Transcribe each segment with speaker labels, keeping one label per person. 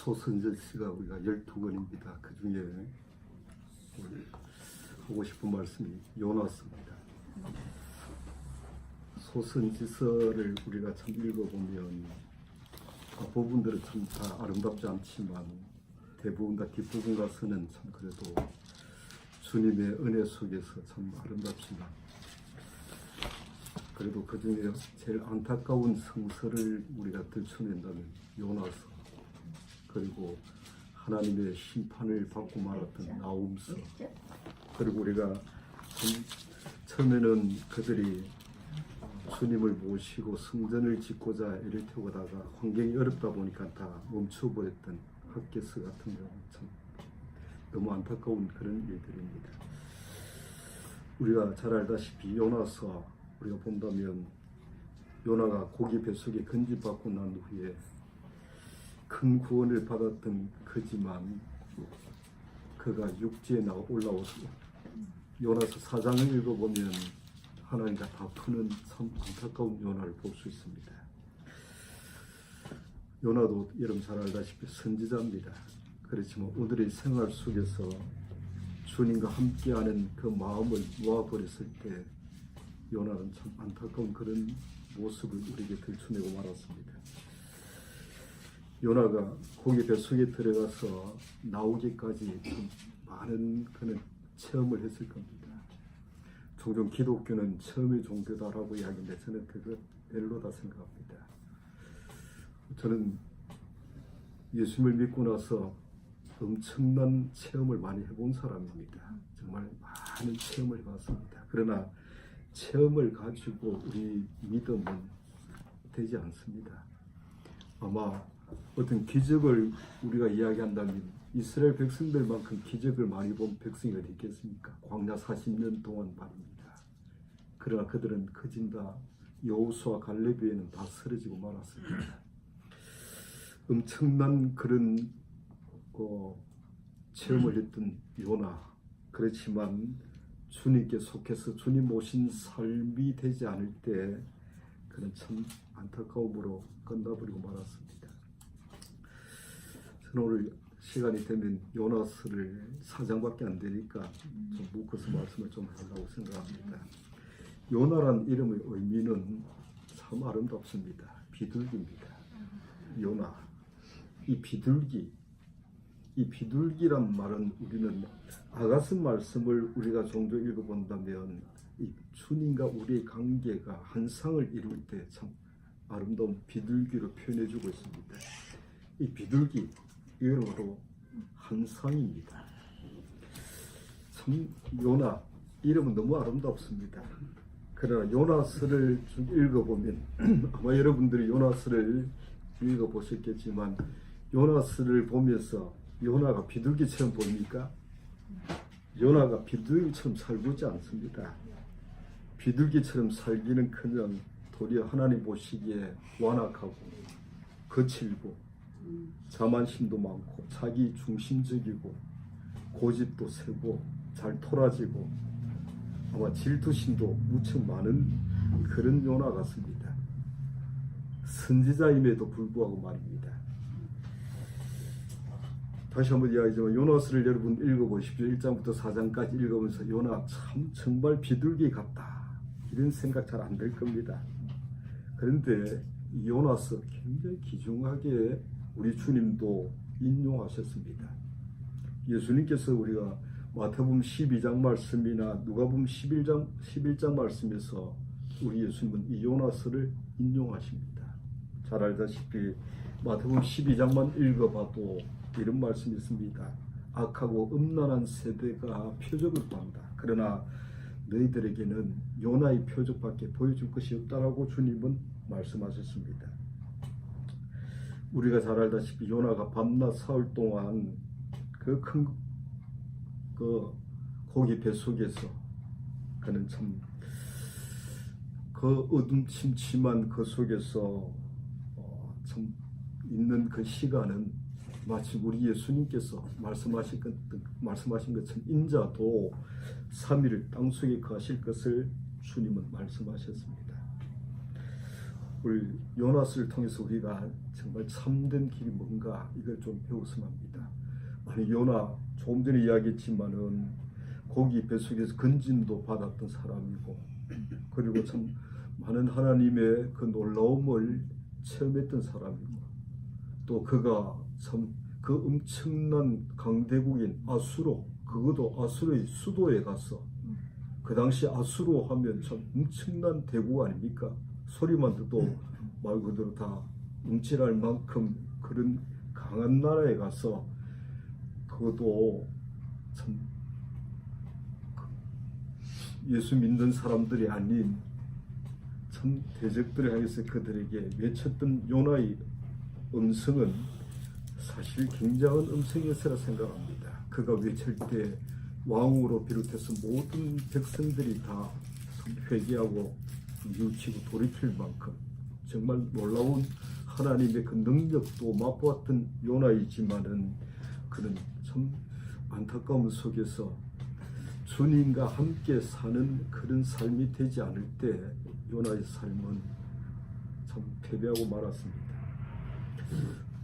Speaker 1: 소선지서가 우리가 12권입니다. 그 중에 하고 싶은 말씀이 요나서입니다. 소선지서를 우리가 참 읽어보면 앞부분들은 참 다 아름답지 않지만 대부분 다 뒷부분 가서는 참 그래도 주님의 은혜 속에서 참 아름답습니다. 그래도 그 중에 제일 안타까운 성서를 우리가 들춰낸다면 요나서, 그리고 하나님의 심판을 받고 말았던 나훔서, 그리고 우리가 처음에는 그들이 주님을 모시고 성전을 짓고자 애를 태우다가 환경이 어렵다 보니까 다 멈춰버렸던 학개서 같은 경우 참 너무 안타까운 그런 일들입니다. 우리가 잘 알다시피 요나서 우리가 본다면 요나가 고기 뱃속에 건집받고 난 후에 큰 구원을 받았던 그지만 그가 육지에 올라와서 요나서 4장을 읽어보면 하나님과 다투는 참 안타까운 요나를 볼 수 있습니다. 요나도 여러분 잘 알다시피 선지자입니다. 그렇지만 오늘의 생활 속에서 주님과 함께하는 그 마음을 놓아버렸을 때 요나는 참 안타까운 그런 모습을 우리에게 들춰내고 말았습니다. 요나가 고기 뱃속에 들어가서 나오기까지 참 많은 그런 체험을 했을 겁니다. 종종 기독교는 체험의 종교다라고 이야기하는데 저는 그거 별로다 생각합니다. 저는 예수님을 믿고 나서 엄청난 체험을 많이 해본 사람입니다. 정말 많은 체험을 해봤습니다. 그러나 체험을 가지고 우리 믿음은 되지 않습니다. 아마 어떤 기적을 우리가 이야기한다면 이스라엘 백성들만큼 기적을 많이 본 백성이 어디 있겠습니까? 광야 40년 동안 말입니다. 그러나 그들은 거진 다 여호수아 갈렙에는 다 쓰러지고 말았습니다. 엄청난 그런 체험을 했던 요나, 그렇지만 주님께 속해서 주님 모신 삶이 되지 않을 때 그는 참 안타까움으로 끝나버리고 말았습니다. 저는 오늘 시간이 되면 요나서를 4장밖에 안 되니까 좀 묶어서 말씀을 좀 하려고 생각합니다. 요나란 이름의 의미는 참 아름답습니다. 비둘기입니다. 요나, 이 비둘기란 말은 우리는 아가서 말씀을 우리가 종종 읽어본다면 이 주님과 우리의 관계가 한상을 이룰 때 참 아름다운 비둘기로 표현해주고 있습니다. 이 비둘기 이름으로 한상입니다. 참 요나 이름은 너무 아름답습니다. 그러나 요나서를 좀 읽어보면 아마 여러분들이 요나서를 읽어보셨겠지만 요나서를 보면서 요나가 비둘기처럼 보입니까? 요나가 비둘기처럼 살고지 않습니다. 비둘기처럼 살기는커녕 도리어 하나님 보시기에 완악하고 거칠고 자만심도 많고 자기 중심적이고 고집도 세고 잘 토라지고 아마 질투심도 무척 많은 그런 요나 같습니다. 선지자임에도 불구하고 말입니다. 다시 한번 이야기하지만 요나서를 여러분 읽어보십시오. 1장부터 4장까지 읽으면서 요나 참 정말 비둘기 같다 이런 생각 잘 안 들 겁니다. 그런데 이 요나서 굉장히 귀중하게 우리 주님도 인용하셨습니다. 예수님께서 우리가 마태복음 12장 말씀이나 누가복음 11장 말씀에서 우리 예수님은 이 요나서를 인용하십니다. 잘 알다시피 마태복음 12장만 읽어봐도 이런 말씀이 있습니다. 악하고 음란한 세대가 표적을 구한다. 그러나 너희들에게는 요나의 표적밖에 보여줄 것이 없다라고 주님은 말씀하셨습니다. 우리가 잘 알다시피 요나가 밤낮 사흘 동안 그 큰 고기 뱃속에서 그는 참 그 어둠침침한 그 속에서 참 있는 그 시간은 마치 우리 예수님께서 말씀하신 것처럼 인자도 3일 땅속에 거하실 것을 주님은 말씀하셨습니다. 우리 요나스를 통해서 우리가 정말 참된 길이 뭔가 이걸 좀 배웠으면 합니다. 아니 요나 조금 전에 이야기했지만은 고기 뱃속에서 건짐도 받았던 사람이고 그리고 참 많은 하나님의 그 놀라움을 체험했던 사람이고 또 그가 참 그 엄청난 강대국인 아수로 그것도 아수르의 수도에 가서 그 당시 아수로 하면 참 엄청난 대국 아닙니까? 소리만 듣도 말 그대로 다 움찔할 만큼 그런 강한 나라에 가서 그것도 참 예수 믿는 사람들이 아닌 참 대적들을 향해서 그들에게 외쳤던 요나의 음성은 사실 굉장한 음성이었으라 생각합니다. 그가 외칠 때 왕으로 비롯해서 모든 백성들이 다 회개하고 뉘우치고 돌이킬 만큼 정말 놀라운 하나님의 그 능력도 맛보았던 요나이지만은 그는 참 안타까움 속에서 주님과 함께 사는 그런 삶이 되지 않을 때 요나의 삶은 참 패배하고 말았습니다.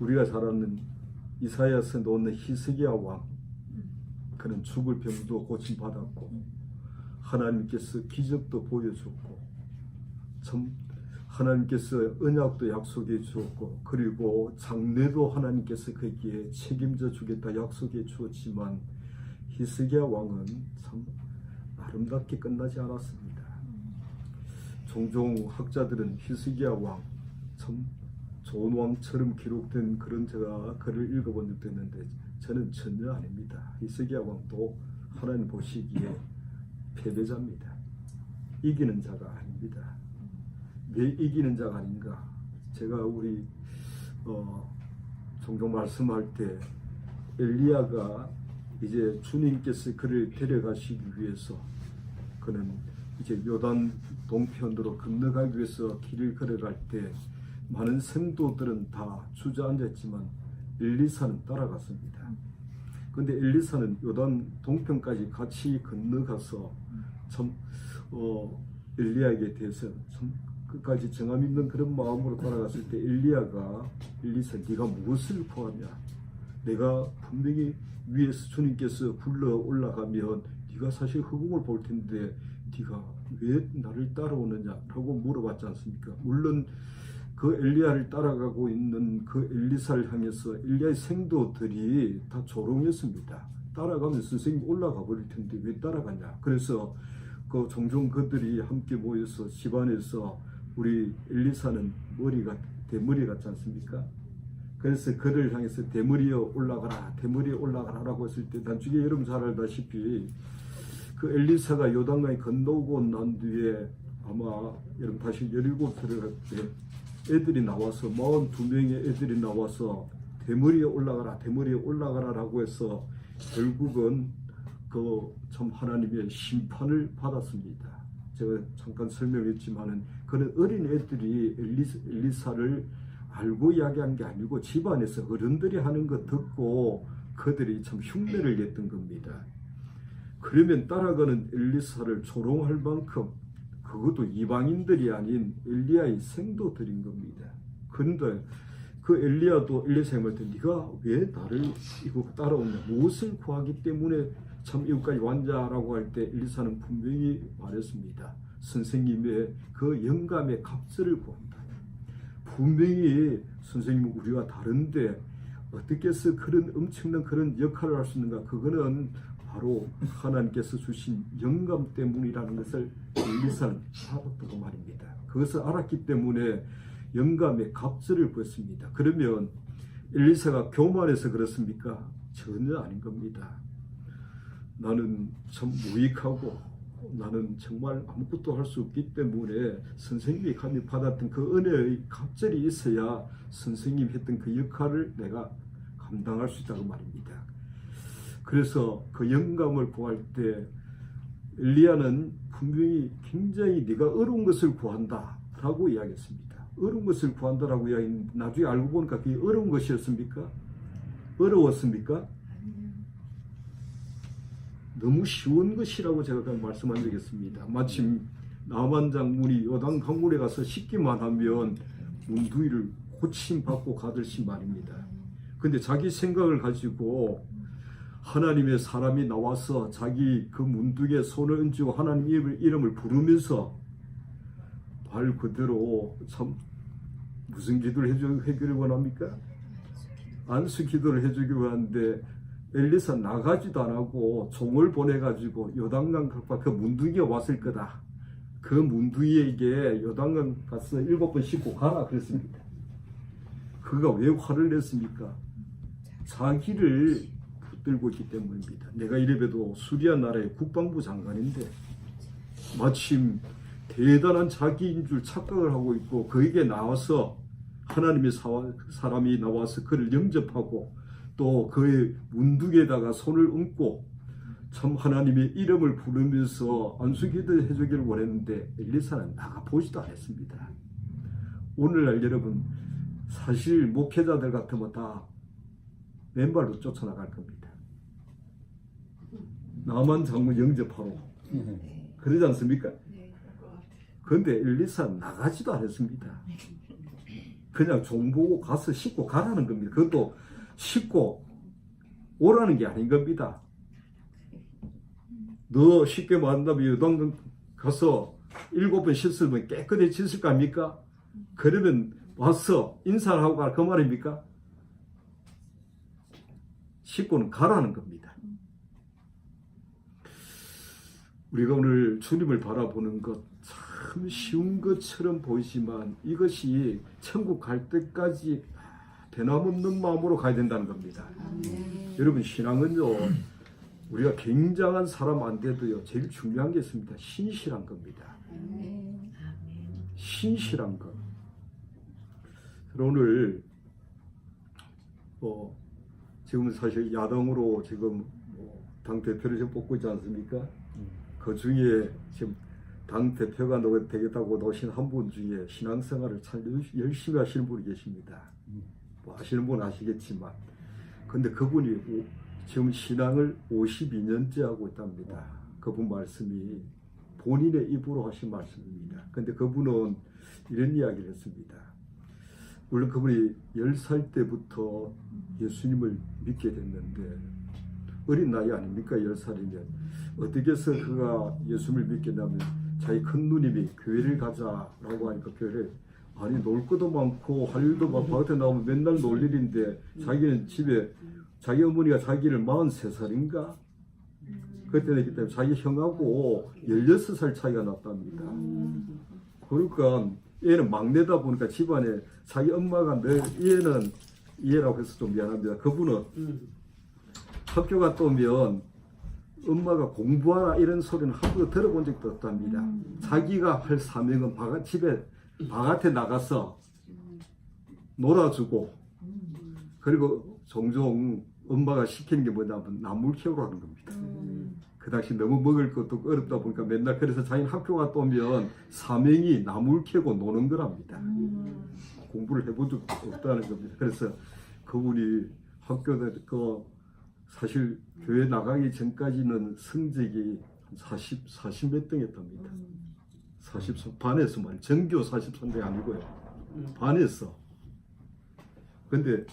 Speaker 1: 우리가 잘 아는 이사야서 놓는 히스기야 왕, 그는 죽을 병도 고침받았고 하나님께서 기적도 보여줬고 참 하나님께서 언약도 약속해 주었고 그리고 장래도 하나님께서 거기에 책임져 주겠다 약속해 주었지만 히스기야 왕은 참 아름답게 끝나지 않았습니다. 종종 학자들은 히스기야 왕 참 좋은 왕처럼 기록된 그런 제가 글을 읽어본 적도 있는데 저는 전혀 아닙니다. 히스기야 왕도 하나님 보시기에 패배자입니다. 이기는 자가 아닙니다. 왜 이기는 자가 아닌가? 제가 우리 종종 말씀할 때 엘리야가 이제 주님께서 그를 데려가시기 위해서 그는 이제 요단 동편으로 건너가기 위해서 길을 걸어갈 때 많은 성도들은 다 주저앉았지만 엘리사는 따라갔습니다. 그런데 엘리사는 요단 동편까지 같이 건너가서 참 엘리야에게 대해서 참 끝까지 정함 있는 그런 마음으로 따라갔을 때 엘리야가 엘리사 네가 무엇을 구하냐? 내가 분명히 위에서 주님께서 굴러 올라가면 네가 사실 흑암을 볼 텐데 네가 왜 나를 따라오느냐라고 물어봤지 않습니까? 물론 그 엘리야를 따라가고 있는 그 엘리사를 향해서 엘리야의 생도들이 다 조롱했습니다. 따라가면 선생님 올라가 버릴 텐데 왜 따라가냐? 그래서 그 종종 그들이 함께 모여서 집안에서 우리 엘리사는 머리가 대머리 같지 않습니까? 그래서 그를 향해서 대머리여 올라가라, 대머리여 올라가라라고 했을 때 나중에 여러분 잘 알다시피 그 엘리사가 요단강에 건너오고 난 뒤에 아마 여러분 다시 여리고 들어갈 때 애들이 나와서 42명의 애들이 나와서 대머리에 올라가라 대머리에 올라가라라고 해서 결국은 그 참 하나님의 심판을 받았습니다. 제가 잠깐 설명했지만은 그는 어린 애들이 엘리사를 알고 이야기한 게 아니고 집안에서 어른들이 하는 거 듣고 그들이 참 흉내를 냈던 겁니다. 그러면 따라가는 엘리사를 조롱할 만큼 그것도 이방인들이 아닌 엘리야의 생도들인 겁니다. 그런데 그 엘리야도 엘리사님한테 네가 왜 나를 이거 따라오냐? 무엇을 구하기 때문에 참 이것까지 왔냐라고 할 때 엘리사는 분명히 말했습니다. 선생님의 그 영감의 값을 구한다. 분명히 선생님은 우리가 다른데 어떻게 해서 그런 엄청난 그런 역할을 할 수 있는가? 그거는 바로 하나님께서 주신 영감 때문이라는 것을 엘리사는 알았다고 말입니다. 그것을 알았기 때문에 영감의 값을 구했습니다. 그러면 엘리사가 교만해서 그렇습니까? 전혀 아닌 겁니다. 나는 참 무익하고 나는 정말 아무것도 할 수 없기 때문에 선생님이 감히 받았던 그 은혜의 갑절이 있어야 선생님이 했던 그 역할을 내가 감당할 수 있다고 말입니다. 그래서 그 영감을 구할 때 엘리야는 분명히 굉장히 네가 어려운 것을 구한다 라고 이야기했습니다. 어려운 것을 구한다라고 이야기했는데 나중에 알고 보니까 그게 어려운 것이었습니까? 어려웠습니까? 너무 쉬운 것이라고 제가 말씀한 적이 있습니다. 마침 나만 장군이 요단 강물에 가서 씻기만 하면 문두이를 고침받고 가듯이 말입니다. 근데 자기 생각을 가지고 하나님의 사람이 나와서 자기 그 문두에 손을 얹고 하나님 이름을 부르면서 말 그대로 참 무슨 기도를 해주기를 원합니까? 안수 기도를 해주기를 원하는데 엘리사 나가지도 안 하고 종을 보내가지고 요단강 가 그 문두기가 왔을 거다. 그 문두기에게 요단강 가서 7번 씻고 가라 그랬습니다. 그가 왜 화를 냈습니까? 자기를 붙들고 있기 때문입니다. 내가 이래봬도 수리아 나라의 국방부 장관인데 마침 대단한 자기인 줄 착각을 하고 있고 그에게 나와서 하나님의 사람이 나와서 그를 영접하고 또 그의 문두에다가 손을 얹고 참 하나님의 이름을 부르면서 안수기도 해주기를 원했는데 엘리사는 나가보지도 않았습니다. 오늘날 여러분 사실 목회자들 같으면 다 맨발로 쫓아나갈 겁니다. 나만 장군 영접하고 그러지 않습니까? 그런데 엘리사는 나가지도 않았습니다. 그냥 종 보고 가서 씻고 가라는 겁니다. 그것도 씻고 오라는 게 아닌 겁니다. 너 쉽게 말한다면 요단강 가서 7번 씻으면 깨끗해졌을 거 아닙니까? 그러면 와서 인사를 하고 갈 그 말입니까? 씻고는 가라는 겁니다. 우리가 오늘 주님을 바라보는 것 참 쉬운 것처럼 보이지만 이것이 천국 갈 때까지 변함없는 마음으로 가야 된다는 겁니다. 여러분 신앙은요 우리가 굉장한 사람 안 돼도요 제일 중요한 게 있습니다. 신실한 겁니다. 신실한 것. 오늘 지금 사실 야당으로 지금 당 대표를 지금 뽑고 있지 않습니까? 그 중에 지금 당 대표가 되겠다고 나오신 한 분 중에 신앙생활을 참 열심히 하시는 분이 계십니다. 뭐 하시는 분은 아시겠지만, 근데 그분이 지금 신앙을 52년째 하고 있답니다. 그분 말씀이 본인의 입으로 하신 말씀입니다. 근데 그분은 이런 이야기를 했습니다. 물론 그분이 10살 때부터 예수님을 믿게 됐는데 어린 나이 아닙니까? 10살이면 어떻게 해서 그가 예수님을 믿게 되냐면 자기 큰 누님이 교회를 가자라고 하니까 교회를 아니 놀 것도 많고 할 일도 많고 바깥에 나오면 맨날 놀 일인데 자기는 집에 자기 어머니가 자기를 43살인가 그때 됐기 때문에 자기 형하고 16살 차이가 났답니다. 그러니까 얘는 막내다 보니까 집안에 자기 엄마가 늘 얘는 얘라고 해서 좀 미안합니다. 그분은 학교 갔다 오면 엄마가 공부하라 이런 소리는 한 번도 들어본 적도 없답니다. 자기가 할 사명은 집에 바깥에 나가서 놀아주고 그리고 종종 엄마가 시키는 게 뭐냐면 나물 캐오라는 겁니다. 그 당시 너무 먹을 것도 어렵다 보니까 맨날 그래서 자기는 학교 갔다 오면 사명이 나물 캐고 노는 거랍니다. 공부를 해본 적도 없다는 겁니다. 그래서 그분이 학교에 사실 교회 나가기 전까지는 성적이 40 몇 등 했답니다. 40 반에서 말 전교 43등 아니고요. 반에서. 근데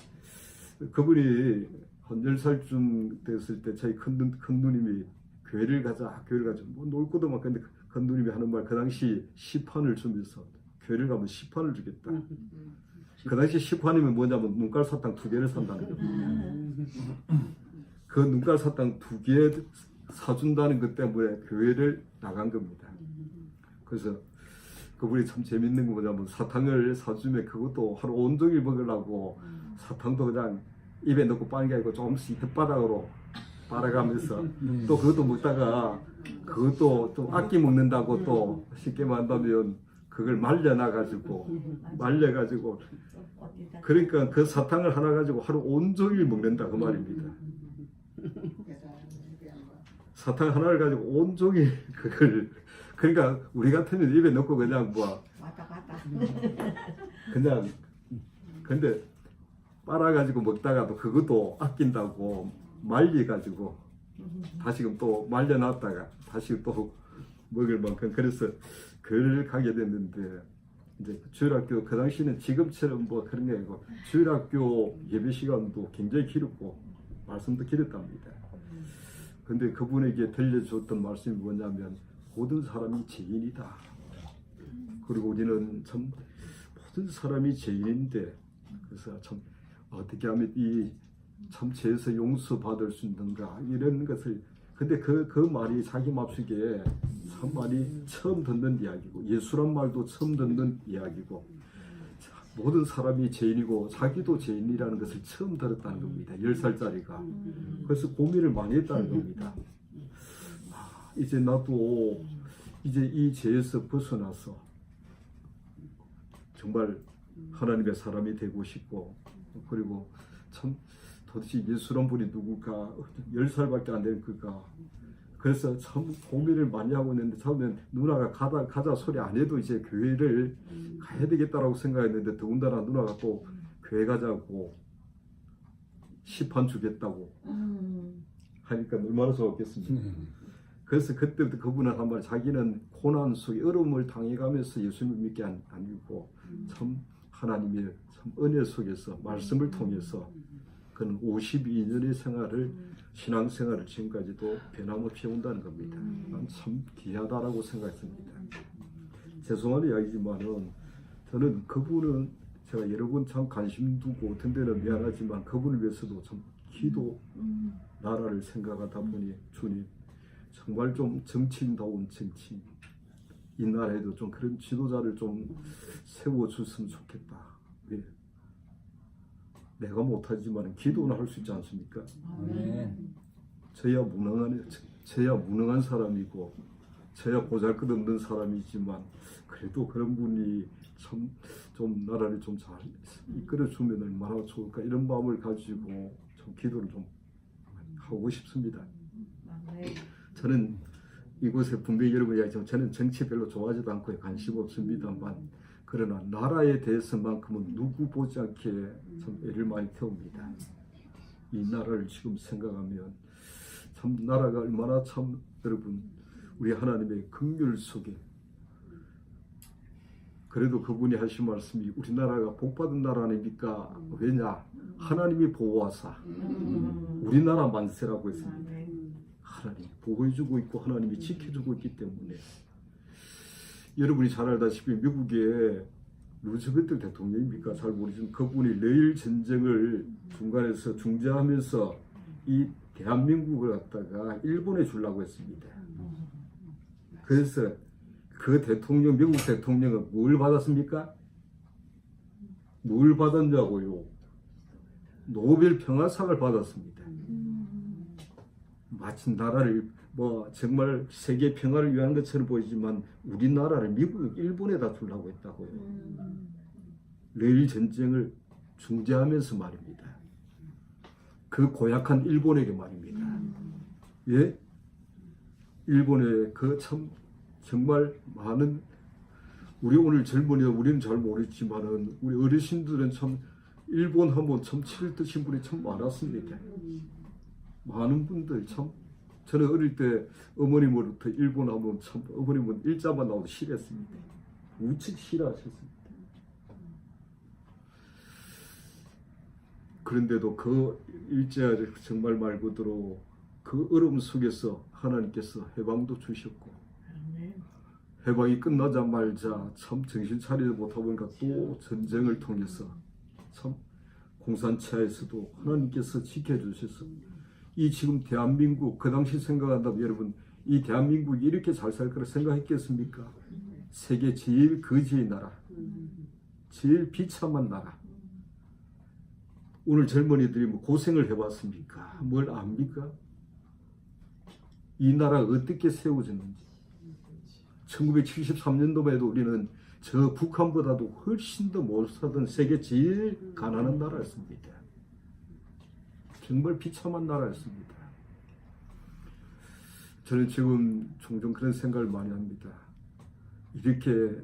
Speaker 1: 그분이 한 10살쯤 됐을 때 자기 큰 누님이 교회를 가자 뭐 놀 것도 막 근데 큰 누님이 하는 말 그 당시 시판을 주면서 교회를 가면 시판을 주겠다. 그 당시 시판이면 뭐냐면 눈깔 사탕 2개를 산다는 겁니다. 그 눈깔 사탕 2개 사준다는 것 때문에 교회를 나간 겁니다. 그래서 그분이 참 재밌는 거 뭐냐면 사탕을 사주면 그것도 하루 온종일 먹으려고 사탕도 그냥 입에 넣고 빠는 게 아니고 조금씩 혓바닥으로 빨아가면서 또 그것도 먹다가 그것도 좀 아끼 먹는다고 또 쉽게 말한다면 그걸 말려가지고 그러니까 그 사탕을 하나 가지고 하루 온종일 먹는다 그 말입니다. 사탕 하나를 가지고 온종일 그걸 그러니까 우리 같으면 입에 넣고 그냥 뭐 그냥 근데 빨아가지고 먹다가도 그것도 아낀다고 말려가지고 다시금 또 말려놨다가 다시 또 먹을 만큼. 그래서 그를 가게 됐는데, 이제 주일학교 그 당시는 지금처럼 뭐 그런 게 아니고 주일학교 예배 시간도 굉장히 길었고 말씀도 길었답니다. 근데 그분에게 들려줬던 말씀이 뭐냐면 모든 사람이 죄인이다. 그리고 우리는 참 모든 사람이 죄인인데, 그래서 참 어떻게 하면 이 참 죄에서 용서받을 수 있는가 이런 것을, 근데 그 말이 자기 맘속에 참 많이 처음 듣는 이야기고, 예수란 말도 처음 듣는 이야기고, 모든 사람이 죄인이고 자기도 죄인이라는 것을 처음 들었다는 겁니다. 10살짜리가. 그래서 고민을 많이 했다는 겁니다. 이제 나도 이제 이 죄에서 벗어나서 정말 하나님의 사람이 되고 싶고, 그리고 참 도대체 예수란 분이 누굴까, 10살밖에 안 된 그가. 그래서 참 고민을 많이 하고 있는데, 처음엔 누나가 가자 소리 안 해도 이제 교회를 가야 되겠다라고 생각했는데, 더군다나 누나가 또 교회 가자고 시판 주겠다고 하니까 얼마나 좋았겠습니까. 그래서 그때부터 그분은 한 말, 자기는 고난 속에 어려움을 당해가면서 예수님을 믿게 아니고 참 하나님의 참 은혜 속에서 말씀을 통해서 그는 52년의 생활을, 신앙생활을 지금까지도 변함없이 해온다는 겁니다. 난 참 귀하다라고 생각했습니다. 죄송한 이야기지만은 저는 그분은 제가 여러 번 참 관심 두고 어떤 데는 미안하지만 그분을 위해서도 참 기도, 나라를 생각하다 보니 주님 정말 좀 정치인다운 정치인, 이 나라에도 좀 그런 지도자를 좀 세워줬으면 좋겠다. 예. 내가 못하지만 기도는 할 수 있지 않습니까? 저야 무능한 사람이고 저야 보잘것없는 사람이지만 그래도 그런 분이 참 좀 나라를 좀 잘 이끌어주면 얼마나 좋을까, 이런 마음을 가지고 좀 기도를 좀 하고 싶습니다. 저는 이곳에 분명히 여러분 이야기했지만 저는 정치 별로 좋아하지도 않고 관심 없습니다만, 그러나 나라에 대해서만큼은 누구 보지 않게 참 애를 많이 태웁니다. 이 나라를 지금 생각하면 참 나라가 얼마나 참, 여러분 우리 하나님의 긍휼 속에, 그래도 그분이 하신 말씀이 우리나라가 복받은 나라 아닙니까? 왜냐? 하나님이 보호하사 우리나라 만세라고 했습니다. 하나님이 보호해주고 있고 하나님이 지켜주고 있기 때문에, 여러분이 잘 알다시피 미국의 루즈벨트 대통령입니까? 잘 모르지만 그분이 레일 전쟁을 중간에서 중재하면서 이 대한민국을 갖다가 일본에 주려고 했습니다. 그래서 그 대통령, 미국 대통령은 뭘 받았습니까? 뭘 받았냐고요? 노벨 평화상을 받았습니다. 마치 나라를 뭐 정말 세계 평화를 위한 것처럼 보이지만 우리나라를 미국, 일본에다 주려고 했다고요. 레일 전쟁을 중재하면서 말입니다. 그 고약한 일본에게 말입니다. 예? 일본의 그 참 정말 많은, 우리 오늘 젊은이들 우리는 잘 모르지만은 우리 어르신들은 참 일본 한번 참 치를 드신 분이 참 많았습니다. 많은 분들 참, 저는 어릴 때 어머님으로부터 일본 하면 참, 어머님은 일자만 나오도 싫어했습니다. 우측 싫어하셨습니다. 그런데도 그 일제 정말 말 그대로 그 어려움 속에서 하나님께서 해방도 주셨고, 해방이 끝나자마자 참 정신 차리지 못하고 보니까 또 전쟁을 통해서 참 공산치하에서도 하나님께서 지켜주셔서 이 지금 대한민국, 그 당시 생각한다면 여러분 이 대한민국이 이렇게 잘 살 거라 생각했겠습니까? 세계 제일 거지의 나라, 제일 비참한 나라. 오늘 젊은이들이 뭐 고생을 해봤습니까? 뭘 압니까? 이 나라가 어떻게 세워졌는지. 1973년도만 해도 우리는 저 북한보다도 훨씬 더 못 살던 세계 제일 가난한 나라였습니다. 정말 비참한 나라였습니다. 저는 지금 종종 그런 생각을 많이 합니다. 이렇게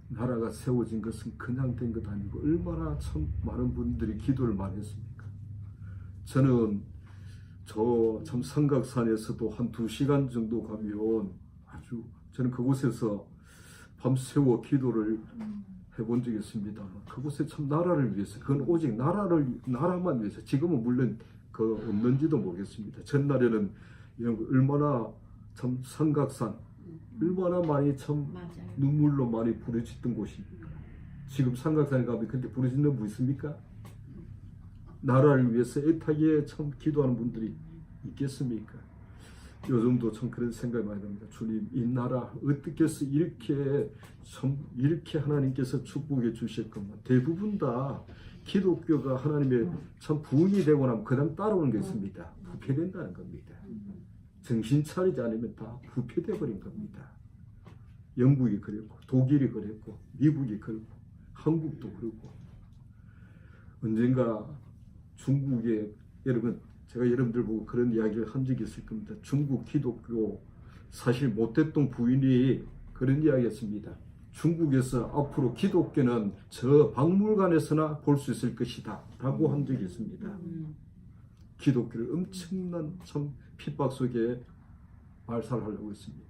Speaker 1: 나라가 세워진 것은 그냥 된 것 아니고 얼마나 참 많은 분들이 기도를 많이 했습니까? 저는 저 참 삼각산에서도 한 2시간 정도 가면 아주 저는 그곳에서 밤새워 기도를 해본 적이 있습니다. 그곳에 참 나라를 위해서, 그건 오직 나라만 위해서. 지금은 물론 그 없는지도 모르겠습니다. 전날에는 얼마나 참 삼각산, 얼마나 많이 참
Speaker 2: 맞아요.
Speaker 1: 눈물로 많이 부르짖던 곳입니다. 지금 삼각산에 가면 그때 부르짖는 분 있습니까? 나라를 위해서 애타게 참 기도하는 분들이 있겠습니까? 요즘도 참 그런 생각이 많이 듭니다. 주님, 이 나라 어떻게 해서 이렇게 하나님께서 축복해 주실 것만. 대부분 다 기독교가 하나님의 참 부흥이 되고 나면 그다음 따라오는 게 있습니다. 부패된다는 겁니다. 정신 차리지 않으면 다 부패돼 버린 겁니다. 영국이 그랬고, 독일이 그랬고, 미국이 그랬고, 한국도 그렇고. 언젠가 중국에, 여러분, 제가 여러분들 보고 그런 이야기를 한 적이 있을 겁니다. 중국 기독교 사실 모택동 부인이 그런 이야기했습니다. 중국에서 앞으로 기독교는 저 박물관에서나 볼 수 있을 것이다 라고 한 적이 있습니다. 기독교를 엄청난 참 핍박 속에 말살하려고 했습니다.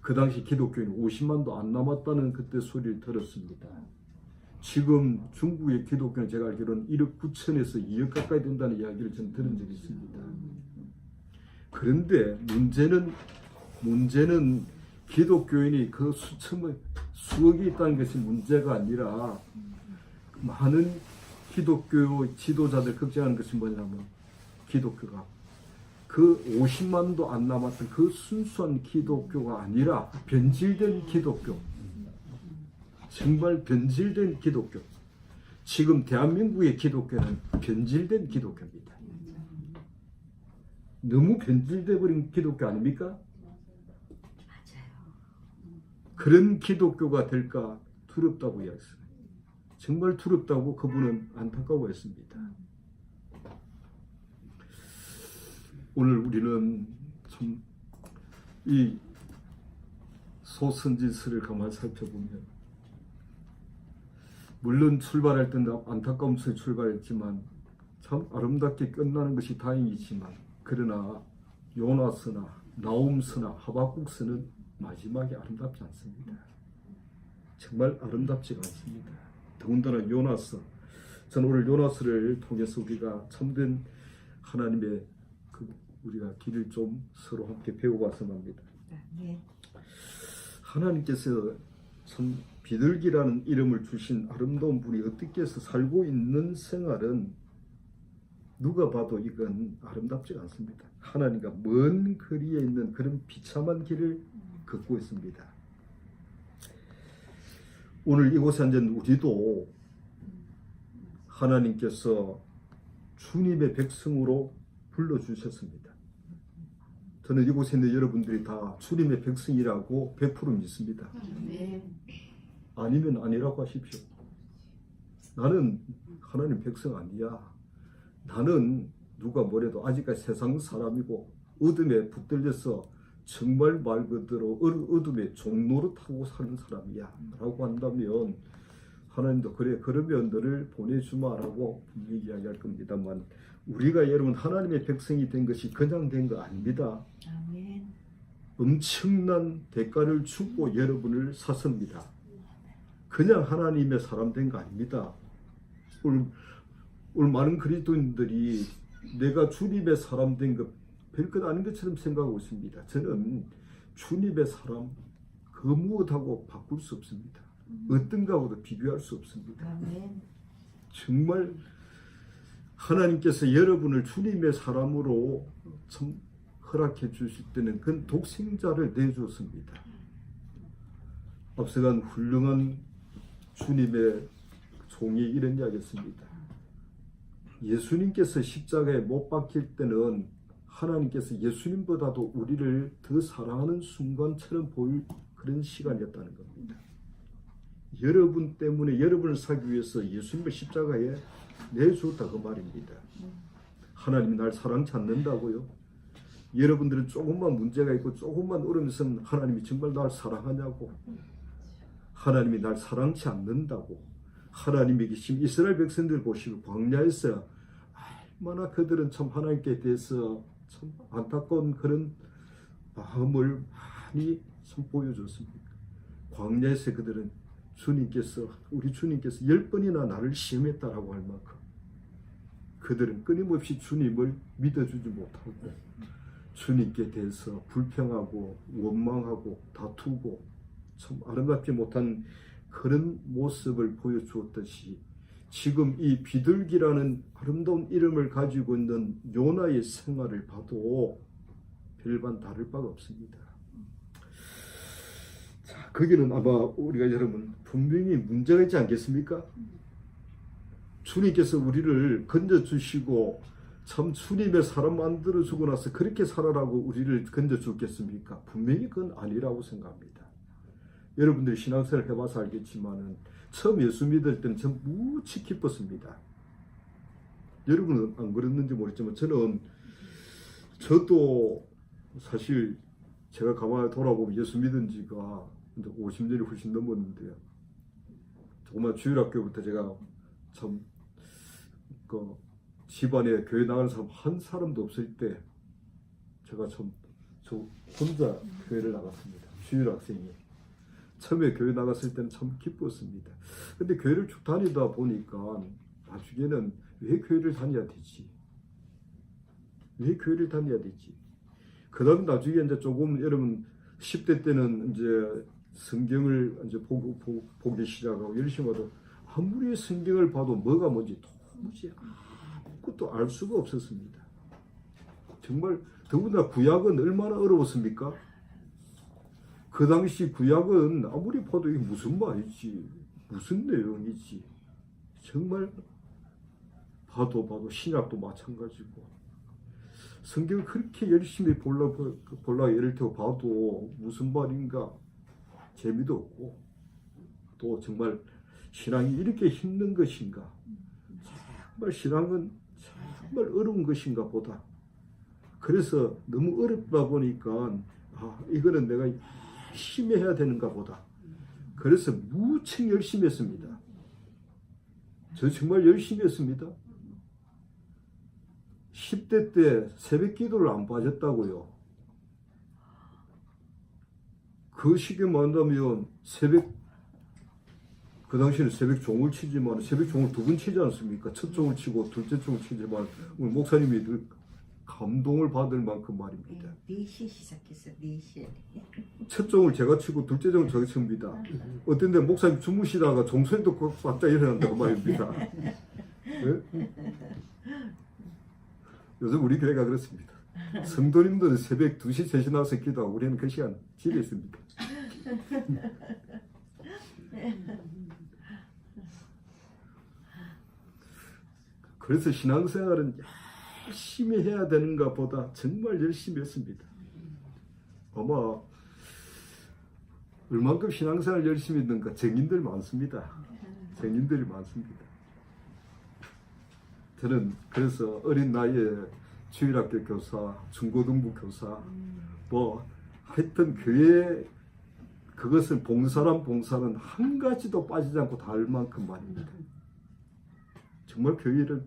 Speaker 1: 그 당시 기독교인이 50만도 안 남았다는 그때 소리를 들었습니다. 지금 중국의 기독교는 제가 알기로는 1억 9천에서 2억 가까이 된다는 이야기를 저는 들은 적이 있습니다. 그런데 문제는 기독교인이 그 수억이 있다는 것이 문제가 아니라 많은 기독교 지도자들 걱정하는 것이 뭐냐면 기독교가 그 50만도 안 남았던 그 순수한 기독교가 아니라 변질된 기독교, 정말 변질된 기독교. 지금 대한민국의 기독교는 변질된 기독교입니다. 너무 변질돼 버린 기독교 아닙니까? 그런 기독교가 될까 두렵다고 이야기했어요. 정말 두렵다고 그분은 안타까워했습니다. 오늘 우리는 참 이 소선지서를 가만히 살펴보면 물론 출발할 때는 안타까움 속에 출발했지만 참 아름답게 끝나는 것이 다행이지만 그러나 요나서나 나홈서나 하박국서는 마지막에 아름답지 않습니다. 정말 아름답지가 않습니다. 더군다나 요나서, 저는 오늘 요나서를 통해서 우리가 참된 하나님의 우리가 길을 좀 서로 함께 배워봤으면 합니다.
Speaker 2: 네.
Speaker 1: 하나님께서 참 비둘기라는 이름을 주신 아름다운 분이 어떻게 해서 살고 있는 생활은 누가 봐도 이건 아름답지가 않습니다. 하나님과 먼 거리에 있는 그런 비참한 길을 걷고 있습니다. 오늘 이곳에 앉은 우리도 하나님께서 주님의 백성으로 불러주셨습니다. 저는 이곳에 있는 여러분들이 다 주님의 백성이라고 100% 믿습니다.
Speaker 2: 네.
Speaker 1: 아니면 아니라고 하십시오. 나는 하나님 백성 아니야. 나는 누가 뭐래도 아직까지 세상 사람이고 어둠에 붙들려서 정말 말 그대로 어둠의 종로를 타고 사는 사람이야 라고 한다면 하나님도 그래 그러면 너를 보내주마라고 분명히 이야기할 겁니다만 우리가 여러분 하나님의 백성이 된 것이 그냥 된 거 아닙니다.
Speaker 2: 아멘.
Speaker 1: 엄청난 대가를 주고 여러분을 샀습니다. 그냥 하나님의 사람 된 거 아닙니다. 오늘 많은 그리스도인들이 내가 주님의 사람 된 것 별것 아닌 것처럼 생각하고 있습니다. 저는 주님의 사람 그 무엇하고 바꿀 수 없습니다. 어떤 가하고도 비교할 수 없습니다.
Speaker 2: 아멘.
Speaker 1: 정말 하나님께서 여러분을 주님의 사람으로 참 허락해 주실 때는 그 독생자를 내주었습니다. 앞서간 훌륭한 주님의 종이 이런 이야기했습니다. 예수님께서 십자가에 못 박힐 때는 하나님께서 예수님보다도 우리를 더 사랑하는 순간처럼 보일 그런 시간이었다는 겁니다. 여러분 때문에 여러분을 살기 위해서 예수님을 십자가에 내주었다 그 말입니다. 하나님이 날 사랑치 않는다고요? 여러분들은 조금만 문제가 있고 조금만 어려움이 있으면 하나님이 정말 날 사랑하냐고? 하나님이 날 사랑치 않는다고? 하나님이 계신 이스라엘 백성들 보시고 광야에서 얼마나 그들은 참 하나님께 대해서 참 안타까운 그런 마음을 많이 참 보여줬습니다. 광야에서 그들은 우리 주님께서 10번이나 나를 시험했다라고 할 만큼 그들은 끊임없이 주님을 믿어주지 못하고 주님께 대해서 불평하고 원망하고 다투고 참 아름답지 못한 그런 모습을 보여주었듯이 지금 이 비둘기라는 아름다운 이름을 가지고 있는 요나의 생활을 봐도 별반 다를 바가 없습니다. 자, 거기는 아마 우리가 여러분 분명히 문제가 있지 않겠습니까? 주님께서 우리를 건져주시고 참 주님의 사람 만들어주고 나서 그렇게 살아라고 우리를 건져주겠습니까? 분명히 그건 아니라고 생각합니다. 여러분들이 신앙생활 해봐서 알겠지만은 처음 예수 믿을 때는 전 무지 기뻤습니다. 여러분은 안 그랬는지 모르겠지만 저도 사실 제가 가만히 돌아보면 예수 믿은 지가 이제 50년이 훨씬 넘었는데요. 정말 주일학교부터 제가 참 그 집안에 교회 나가는 사람 한 사람도 없을 때 제가 저 혼자 교회를 나갔습니다. 주일학생이. 처음에 교회 나갔을 때는 참 기뻤습니다. 근데 교회를 쭉 다니다 보니까 나중에는 왜 교회를 다녀야 되지? 왜 교회를 다녀야 되지? 그 다음 나중에 이제 조금 여러분 10대 때는 이제 성경을 이제 보기 시작하고 열심히 봐도 아무리 성경을 봐도 뭐가 뭔지 도무지 아무것도 알 수가 없었습니다. 정말 더구나 구약은 얼마나 어려웠습니까? 그 당시 구약은 아무리 봐도 이게 무슨 말이지, 무슨 내용이지, 정말 봐도 신약도 마찬가지고 성경을 그렇게 열심히 볼라 예를 들어 봐도 무슨 말인가 재미도 없고 또 정말 신앙이 이렇게 힘든 것인가, 정말 신앙은 정말 어려운 것인가 보다. 그래서 너무 어렵다 보니까 이거는 내가 열심히 해야 되는가 보다. 그래서 무척 열심히 했습니다. 저 정말 열심히 했습니다. 10대 때 새벽 기도를 안 빠졌다고요. 그 시기에 만나면 그 당시에는 새벽 종을 치지만 새벽 종을 2번 치지 않습니까? 첫 종을 치고 둘째 종을 치지만 우리 목사님이 감동을 받을 만큼 말입니다.
Speaker 2: 4시 시작했어요. 4시에.
Speaker 1: 첫 종을 제가 치고 둘째 종을 제가 칩니다. 어떤 데 목사님 주무시다가 종소리 듣고 깜짝 일어난다고 말입니다. 네? 요즘 우리 교회가 그렇습니다. 성도님들은 새벽 2시, 3시 나와서 기도하고 우리는 그 시간 집에 있습니다. 그래서 신앙생활은 열심히 해야 되는가 보다 정말 열심히 했습니다. 아마 얼만큼 신앙생활 열심히 했는가 증인들 많습니다. 증인들이 많습니다. 저는 그래서 어린 나이에 주일학교 교사, 중고등부 교사, 하여튼 교회 그것은 봉사는 한 가지도 빠지지 않고 다 할 만큼 말입니다. 정말 교회를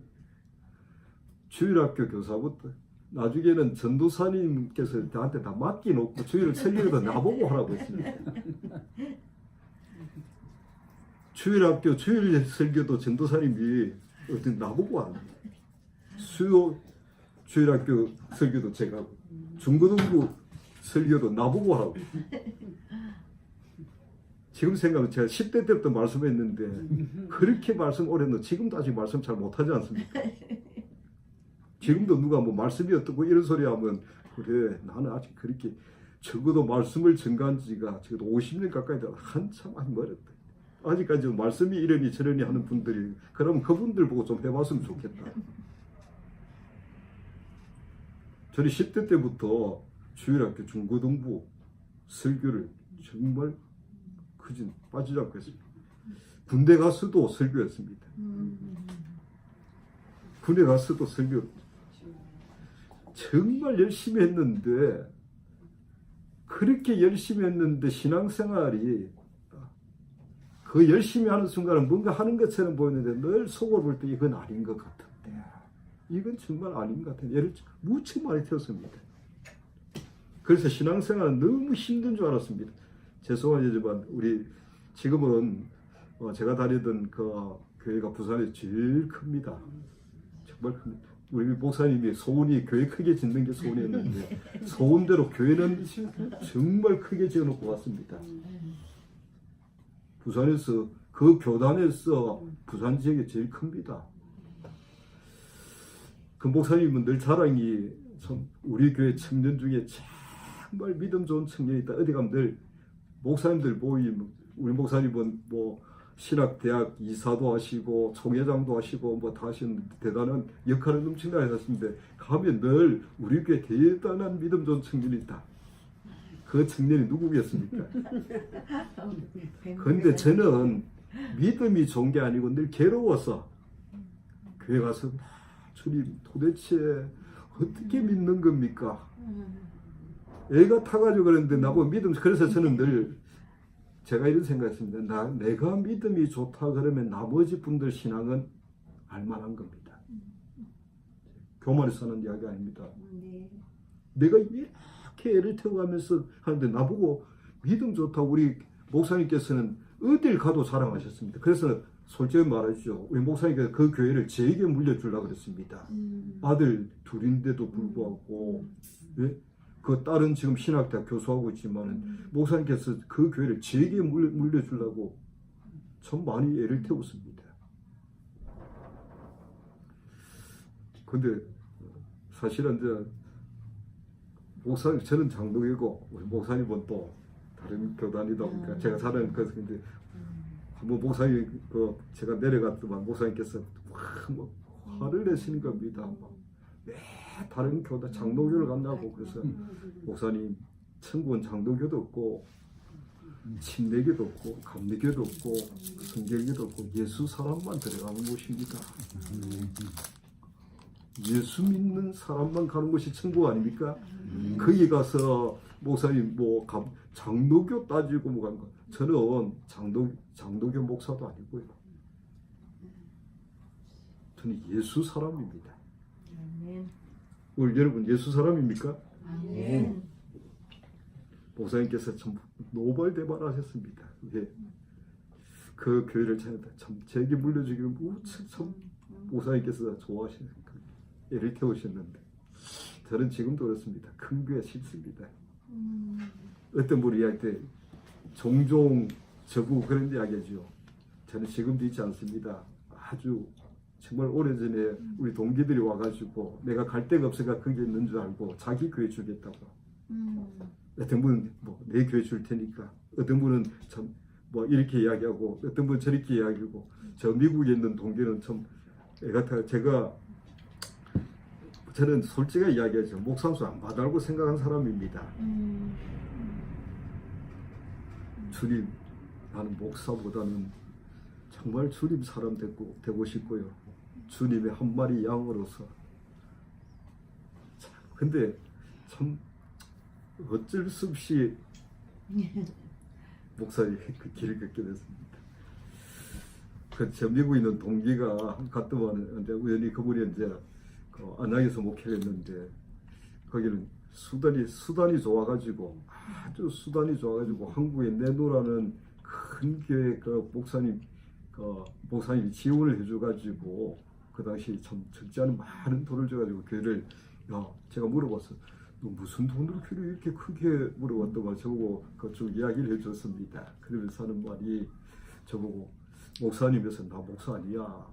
Speaker 1: 주일학교 교사부터 나중에는 전도사님께서 저한테 다 맡겨놓고 주일을 설교도 나보고 하라고 했습니다. 주일학교 주일 설교도 전도사님이 어떤 나보고 합니다. 수요 주일학교 설교도 제가 하고 중고등부 설교도 나보고 하라고. 지금 생각하면 제가 10대 때부터 말씀했는데 그렇게 말씀 오래 했는데 지금도 아직 말씀 잘 못하지 않습니까? 지금도 누가 뭐 말씀이 어떻고 이런 소리 하면 그래 나는 아직 그렇게 적어도 말씀을 전가한 지가 적어도 50년 가까이 되다 한참 아직 멀었다. 아직까지 말씀이 이러니 저러니 하는 분들이 그러면 그분들 보고 좀 해봤으면 좋겠다. 저는 10대 때부터 주일학교 중고등부 설교를 정말 빠지지 않고 했습니다. 군대 가서도 설교했습니다. 군대 가서도 설교 정말 열심히 했는데 그렇게 열심히 했는데 신앙생활이 그 열심히 하는 순간은 뭔가 하는 것처럼 보이는데 늘 속을 볼 때 이건 아닌 것 같은데 이건 정말 아닌 것 같은데 예를 무척 많이 태웠습니다. 그래서 신앙생활은 너무 힘든 줄 알았습니다. 죄송하지만 우리 지금은 제가 다니던 그 교회가 부산에 제일 큽니다. 정말 큽니다. 우리 목사님이 소원이 교회 크게 짓는 게 소원이었는데 소원대로 교회는 정말 크게 지어놓고 왔습니다. 부산에서 그 교단에서 부산 지역이 제일 큽니다. 그 목사님은 늘 자랑이 참 우리 교회 청년 중에 정말 믿음 좋은 청년이 있다. 어디 가면 늘 목사님들 모임, 우리 목사님은 뭐 신학대학 이사도 하시고 총회장도 하시고 뭐 다 하시는 대단한 역할을 넘친다 하셨는데 가면 늘 우리 교회 대단한 믿음 좋은 청년이 있다. 그 청년이 누구겠습니까? 그런데 저는 믿음이 좋은 게 아니고 늘 괴로워서 교회 가서 주님 도대체 어떻게 믿는 겁니까? 애가 타가지고 그랬는데 나보고 믿음, 그래서 저는 늘 제가 이런 생각했습니다. 내가 믿음이 좋다 그러면 나머지 분들 신앙은 알만한 겁니다. 교만에서 하는 이야기 아닙니다.
Speaker 2: 네.
Speaker 1: 내가 이렇게 애를 태워가면서 하는데 나보고 믿음 좋다고 우리 목사님께서는 어딜 가도 자랑하셨습니다. 그래서 솔직히 말하죠. 우리 목사님께서 그 교회를 제게 물려주려고 그랬습니다. 아들 둘인데도 불구하고 예? 그 딸은 지금 신학대학 교수하고 있지만 목사님께서 그 교회를 제게 물려주려고 참 많이 애를 태웠습니다. 근데 사실은 이제 목사님, 저는 장로교고 우리 목사님은 또 다른 교단이다 보니까 제가 잘하는 것은 이제 한번 목사님 제가 내려갔더만 목사님께서 뭐 화를 내시는 겁니다. 왜 다른 교단 장로교를 간다고. 그래서 목사님 천국은 장로교도 없고 침례교도 없고 감리교도 없고 성결교도 없고 예수 사람만 들어가는 곳입니다. 예수 믿는 사람만 가는 곳이 천국 아닙니까? 거기 가서 목사님 뭐 장로교 따지고 뭐 가는 거. 저는 장로교 목사도 아니고요. 저는 예수 사람입니다.
Speaker 2: 아멘.
Speaker 1: 우리 여러분 예수 사람입니까?
Speaker 2: 아멘.
Speaker 1: 목사님께서 참 노발대발하셨습니다. 예. 그 교회를 참 제게 물려주기를 무척 참 목사님께서 좋아하시는 애를 태우셨는데 저는 지금도 그렇습니다. 큰 교회 싫습니다. 어떤 분이 이야기할 때 종종 저보고 그런 이야기죠. 저는 지금도 있지 않습니다. 아주 정말 오래전에 우리 동기들이 와가지고 내가 갈 데가 없으니까 거기 있는 줄 알고 자기 교회 주겠다고. 어떤 분은 뭐 내 교회 줄 테니까, 어떤 분은 참 뭐 이렇게 이야기하고, 어떤 분은 저렇게 이야기하고. 저 미국에 있는 동기는 참 애같아. 저는 솔직하게 이야기하죠. 목상수 안 받아고 생각한 사람입니다. 주님, 나는 목사보다는 정말 주님 사람 되고 싶고요. 주님의 한 마리 양으로서. 근데 참 어쩔 수 없이 목사님 그 길을 걷게 됐습니다. 저 미국에 있는 동기가 갔더만 이제 우연히 그분이 이제 안양에서 목회를 했는데 거기는 수단이 좋아가지고 아주 수단이 좋아가지고 한국에 내놓으라는 큰 교회 목사님이 지원을 해줘가지고 그 당시 참 적지 않은 많은 돈을 줘가지고 교회를 제가 물어봤어요. 너 무슨 돈으로 교회를 이렇게 크게 물어봤더만 저보고 그쪽 이야기를 해줬습니다. 그러면서 하는 말이 저보고 목사님에서 나 목사 아니야.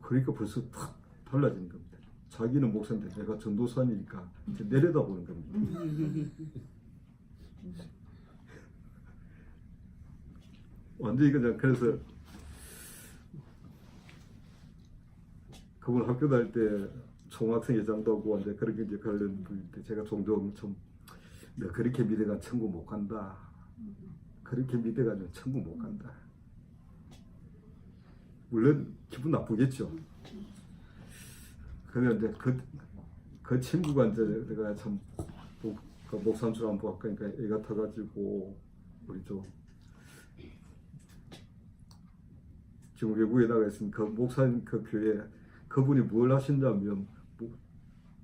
Speaker 1: 그러니까 벌써 탁 달라지는 겁니다. 자기는 목사인데 내가 전도사니까 이제 내려다보는 겁니다. 완전히 그냥 그래서 그분 학교 다닐 때 총학생 회장도 하고 이제 그렇게 이제 관련 분인데 제가 종종 좀 너 그렇게 믿어가 천국 못 간다. 그렇게 믿어가지고 천국 못 간다. 물론 기분 나쁘겠죠. 그러면 이제 그 친구가 이제 내가 참 목산출 한번 할까니까 애가 타가지고 우리 좀 지금 외국에 나가 있으면 그 목사님 그 교회 그분이 뭘 하신다면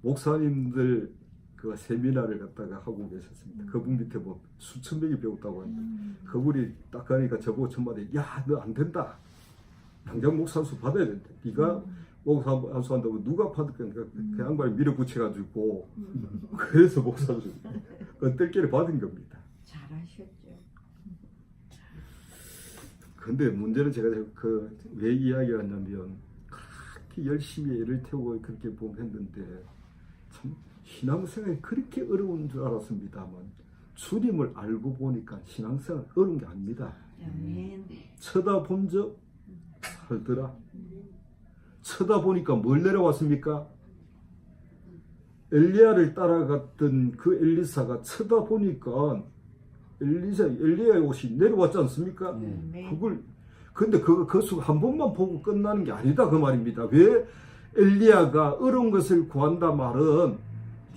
Speaker 1: 목사님들 그 세미나를 갖다가 하고 계셨습니다. 그분 밑에 뭐 수천 명이 배웠다고 합니다. 그분이 딱 가니까 저보고 첫마디, 야, 너 안 된다. 당장 목사수 받아야 된다. 네가 목사수 한다고 누가 받을까? 그 양반이 밀어붙여가지고 그래서 목사수 뜰기를 받은 겁니다.
Speaker 2: 잘하셨죠.
Speaker 1: 근데 문제는 제가 왜 이야기하냐면 그렇게 열심히 애를 태우고 그렇게 했는데 참 신앙생활이 그렇게 어려운 줄 알았습니다만 주님을 알고 보니까 신앙생활 어려운 게 아닙니다.
Speaker 2: 아멘.
Speaker 1: 쳐다본 적 살더라. 쳐다보니까 뭘 내려왔습니까? 엘리야를 따라갔던 그 엘리사가 쳐다보니까 엘리야의 옷이 내려왔지 않습니까? 그걸 근데 그 한 번만 보고 끝나는 게 아니다 그 말입니다. 왜 엘리야가 어려운 것을 구한다 말은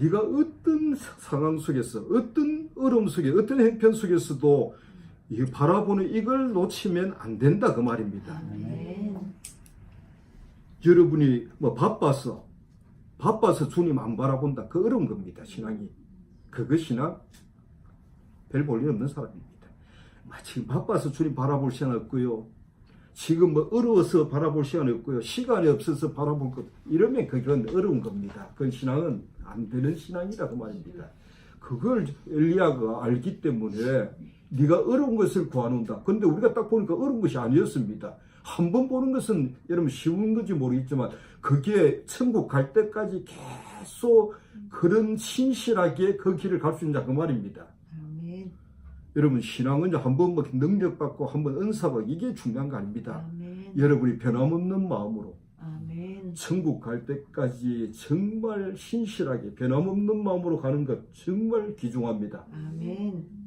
Speaker 1: 네가 어떤 상황 속에서 어떤 어려움 속에 어떤 형편 속에서도 이 바라보는 이걸 놓치면 안 된다 그 말입니다.
Speaker 2: 아멘.
Speaker 1: 여러분이 뭐 바빠서 주님 안 바라본다 그 어려운 겁니다. 신앙이 그거 신앙 별 볼 일 없는 사람입니다. 지금 바빠서 주님 바라볼 시간 없고요. 지금 뭐 어려워서 바라볼 시간이 없고요. 시간이 없어서 바라볼 것 이러면 그건 어려운 겁니다. 그 신앙은 안 되는 신앙이다 그 말입니다. 그걸 엘리야가 알기 때문에 네가 어려운 것을 구하는다. 근데 우리가 딱 보니까 어려운 것이 아니었습니다. 한 번 보는 것은 여러분 쉬운 건지 모르겠지만 그게 천국 갈 때까지 계속 그런 신실하게 그 길을 갈 수 있다 그 말입니다.
Speaker 2: 아멘.
Speaker 1: 여러분 신앙은 한 번 능력받고 한 번 은사받고 이게 중요한 거 아닙니다.
Speaker 2: 아멘.
Speaker 1: 여러분이 변함없는 마음으로
Speaker 2: 아멘.
Speaker 1: 천국 갈 때까지 정말 신실하게 변함없는 마음으로 가는 것 정말 귀중합니다.
Speaker 2: 아멘.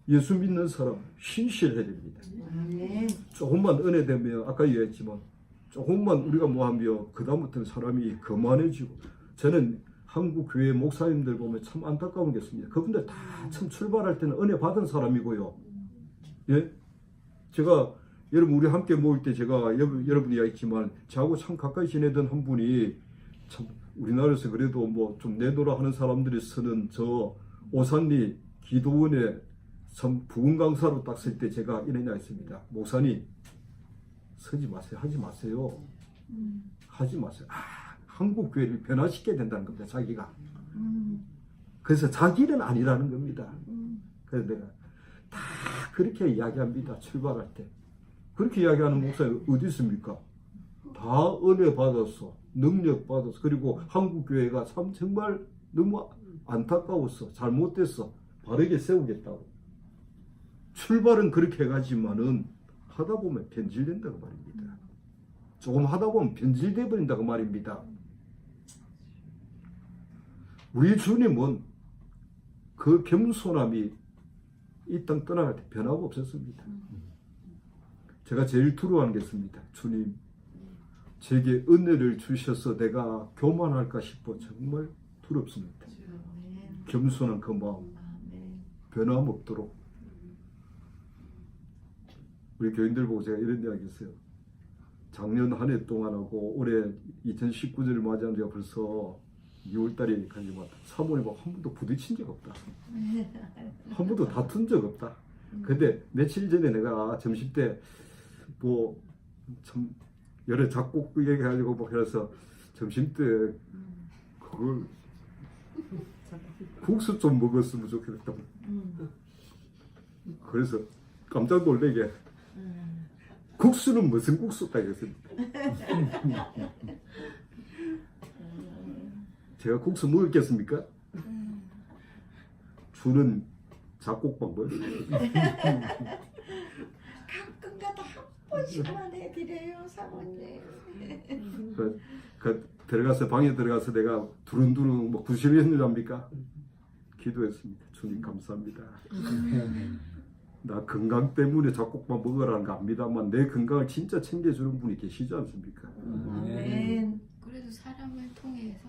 Speaker 1: 예수 믿는 사람 신실해야 됩니다.
Speaker 2: 아멘.
Speaker 1: 조금만 은혜 되면 아까 얘기했지만 조금만 우리가 뭐하면 그 다음부터는 사람이 거만해지고 저는 한국 교회 목사님들 보면 참 안타까운 게 있습니다. 그분들 다 참 출발할 때는 은혜 받은 사람이고요. 예? 제가 여러분 우리 함께 모일 때 제가 여러분이 얘기했지만 저하고 참 가까이 지내던 한 분이 참 우리나라에서 그래도 뭐 좀 내노라 하는 사람들이 쓰는 저 오산리 기도원에 참 부흥 강사로 딱 쓸 때 제가 이런 이야기 했습니다. 목사님 서지 마세요. 하지 마세요. 하지 마세요. 한국 교회를 변화시켜야 된다는 겁니다. 자기가. 그래서 자기는 아니라는 겁니다. 그래서 내가 다 그렇게 이야기합니다. 출발할 때. 그렇게 이야기하는 목사님 어디 있습니까? 다 은혜 받았어. 능력 받았어. 그리고 한국 교회가 참 정말 너무 안타까웠어. 잘못됐어. 바르게 세우겠다고. 출발은 그렇게 해가지만은 하다 보면 변질된다고 말입니다. 조금 하다 보면 변질돼 버린다고 말입니다. 우리 주님은 그 겸손함이 이 땅 떠나갈 때 변화가 없었습니다. 제가 제일 두려워하는 게 있습니다. 주님, 제게 은혜를 주셔서 내가 교만할까 싶어 정말 두렵습니다. 겸손한 그 마음, 변함 없도록. 우리 교인들 보고 제가 이런 이야기 했어요. 작년 한 해 동안하고 올해 2019년을 맞이한 지가 벌써 2월달에 가지만 사모님하고 한 번도 부딪힌 적 없다. 한 번도 다툰 적 없다. 근데 며칠 전에 내가 점심 때 뭐 참 여러 작곡 얘기해가지고 뭐 그래서 점심 때 그걸 국수 좀 먹었으면 좋겠다. 그래서 깜짝 놀래게 국수는 무슨 국수다 이랬습니다. 제가 국수 먹었겠습니까? 주는 작곡방 뭐
Speaker 2: 가끔가다 한 번씩만 해드려요, 사모님.
Speaker 1: 들어가서 방에 들어가서 내가 두run두run뭐 구실을 했느랍니까? 기도했습니다. 주님 감사합니다. 나 건강 때문에 작곡만 먹으라는 거 압니다만 내 건강을 진짜 챙겨주는 분이 계시지 않습니까?
Speaker 2: 아멘.
Speaker 3: 그래도 사람을 통해서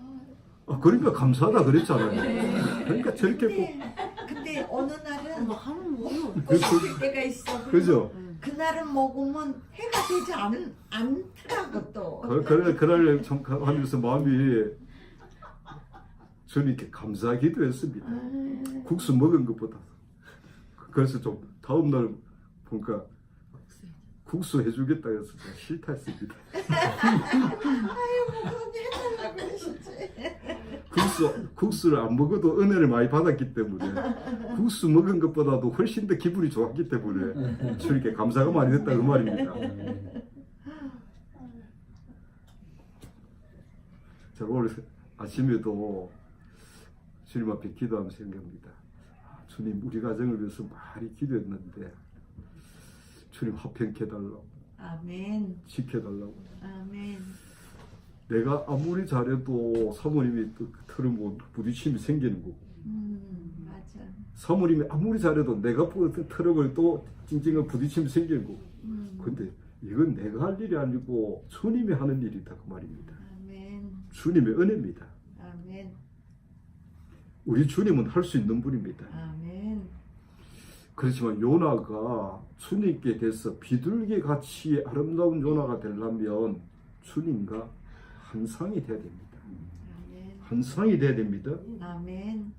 Speaker 1: 그러니까 감사하다 그랬잖아요. 그러니까 저렇게
Speaker 2: 근데 어느 날은
Speaker 3: 하는 뭐요?
Speaker 2: 꽂힐 때가 있어.
Speaker 1: 그죠?
Speaker 2: 그날은 먹으면 해가 되지 않더라고 또.
Speaker 1: 그날 참 하면서 마음이 주님께 감사 기도했습니다. 국수 먹은 것보다. 그래서 좀 다음날 보니까 국수 해주겠다 해서 제가 싫다 했습니다.
Speaker 2: 해달라고 하셨지.
Speaker 1: 국수를 안 먹어도 은혜를 많이 받았기 때문에 국수 먹은 것보다도 훨씬 더 기분이 좋았기 때문에 주님께 감사가 많이 됐다 그 말입니다. 제가 오늘 아침에도 주님 앞에 기도하면서 생각합니다. 주님 우리 가정을 위해서 많이 기도했는데 주님 화평케 해달라고,
Speaker 2: 아멘.
Speaker 1: 지켜달라고.
Speaker 2: 아멘.
Speaker 1: 내가 아무리 잘해도 사모님이 틀으면 부딪힘이 생기는 거고,
Speaker 2: 맞아.
Speaker 1: 사모님이 아무리 잘해도 내가 틀으면 또 찡찡한 부딪힘이 생기는 거고. 근데 이건 내가 할 일이 아니고 주님이 하는 일이다 그 말입니다.
Speaker 2: 아멘.
Speaker 1: 주님의 은혜입니다.
Speaker 2: 아멘.
Speaker 1: 우리 주님은 할 수 있는 분입니다.
Speaker 2: 아멘.
Speaker 1: 그렇지만 요나가 주님께 대해서 비둘기 같이 아름다운 요나가 되려면 주님과 한상이 돼야 됩니다.
Speaker 2: 아멘.
Speaker 1: 한상이 돼야 됩니다.
Speaker 2: 아멘.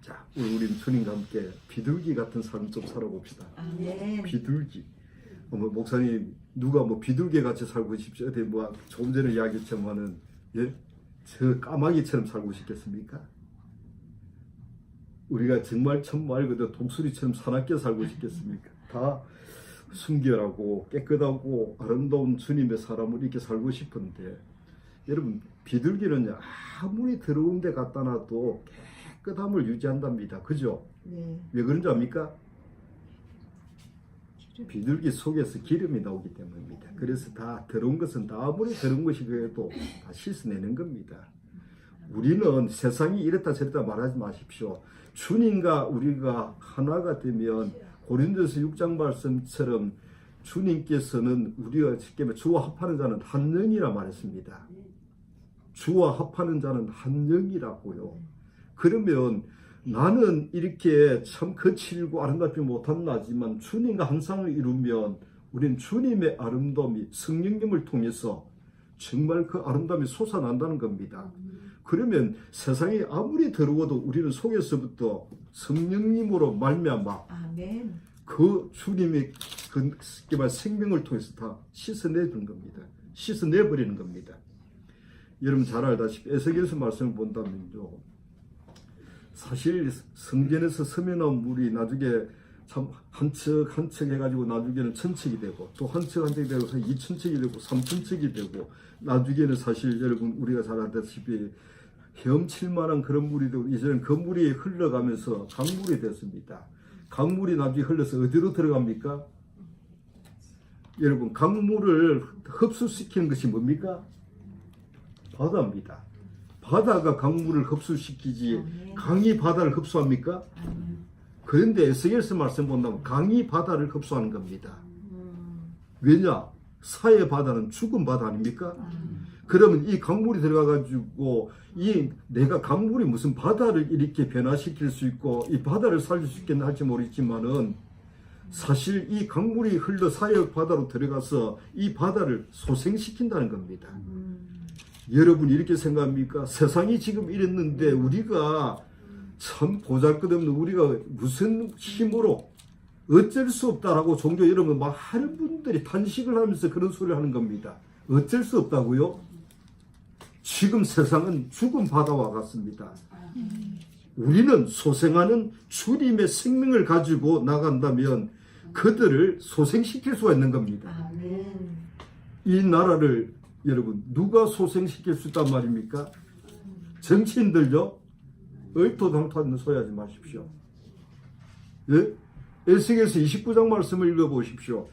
Speaker 1: 자, 우리 주님과 함께 비둘기 같은 삶 좀 살아봅시다.
Speaker 2: 아멘.
Speaker 1: 비둘기. 목사님 누가 뭐 비둘기 같이 살고 싶지? 어디 뭐 조금 전에 이야기했지만은 예? 저 까마귀처럼 살고 싶겠습니까? 우리가 정말 말 그대로 독수리처럼 사납게 살고 싶겠습니까? 다 순결하고 깨끗하고 아름다운 주님의 사람을 이렇게 살고 싶은데 여러분 비둘기는 아무리 더러운 데 갖다 놔도 깨끗함을 유지한답니다. 그죠?
Speaker 2: 네.
Speaker 1: 왜 그런지 압니까? 비둘기 속에서 기름이 나오기 때문입니다. 그래서 다 더러운 것은 다 아무리 더러운 것이 그래도 다 씻어내는 겁니다. 우리는 세상이 이랬다 저랬다 말하지 마십시오. 주님과 우리가 하나가 되면 고린도서 6장 말씀처럼 주님께서는 우리가 쉽게 말해 주와 합하는 자는 한 영이라 말했습니다. 주와 합하는 자는 한 영이라고요. 그러면 나는 이렇게 참 거칠고 아름답지 못한 나지만 주님과 한 쌍을 이루면 우리는 주님의 아름다움이 성령님을 통해서 정말 그 아름다움이 솟아난다는 겁니다. 그러면 세상이 아무리 더러워도 우리는 속에서부터 성령님으로 말미암아
Speaker 2: 아멘.
Speaker 1: 그 주님의 그 생명을 통해서 다 씻어내주는 겁니다. 씻어내버리는 겁니다. 여러분 잘 알다시피 에스겔서 말씀을 본다면요. 사실 성전에서 스며나온 물이 나중에 참 한 척 한 척 해가지고 나중에는 천척이 되고 또 한 척 한 척이 되고 2천척이 되고 3천척이 되고 나중에는 사실 여러분 우리가 잘 알다시피 헤엄칠 만한 그런 물이 되고 이제는 그 물이 흘러가면서 강물이 됐습니다. 강물이 나중에 흘러서 어디로 들어갑니까? 여러분 강물을 흡수시키는 것이 뭡니까? 바다입니다. 바다가 강물을 흡수시키지 강이 바다를 흡수합니까? 그런데 에스겔서 말씀 본다면 강이 바다를 흡수하는 겁니다. 왜냐? 사해 바다는 죽은 바다 아닙니까? 그러면 이 강물이 들어가가지고 이 내가 강물이 무슨 바다를 이렇게 변화시킬 수 있고 이 바다를 살릴 수 있겠나 할지 모르겠지만은 사실 이 강물이 흘러 사해 바다로 들어가서 이 바다를 소생시킨다는 겁니다. 여러분이 이렇게 생각합니까? 세상이 지금 이랬는데 우리가 참 보잘것없는 우리가 무슨 힘으로 어쩔 수 없다라고 종교 여러분 많은 분들이 탄식을 하면서 그런 소리를 하는 겁니다. 어쩔 수 없다고요? 지금 세상은 죽은 바다와 같습니다. 우리는 소생하는 주님의 생명을 가지고 나간다면 그들을 소생시킬 수가 있는 겁니다.
Speaker 2: 아멘.
Speaker 1: 이 나라를 여러분 누가 소생시킬 수 있단 말입니까? 정치인들요? 얼토당토하는 소리 하지 마십시오. 예? 에스겔서 29장 말씀을 읽어보십시오.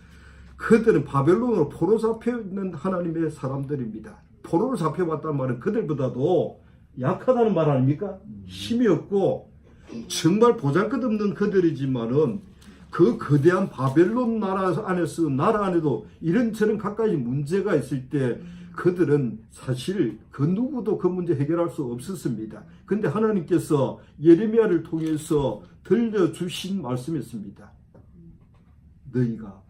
Speaker 1: 그들은 바벨론으로 포로 잡혀있는 하나님의 사람들입니다. 포로로 잡혀왔다는 말은 그들보다도 약하다는 말 아닙니까? 힘이 없고 정말 보잘것없는 그들이지만은 그 거대한 바벨론 나라 안에서 나라 안에도 이런저런 갖가지 문제가 있을 때 그들은 사실 그 누구도 그 문제 해결할 수 없었습니다. 근데 하나님께서 예레미야를 통해서 들려주신 말씀이었습니다. 너희가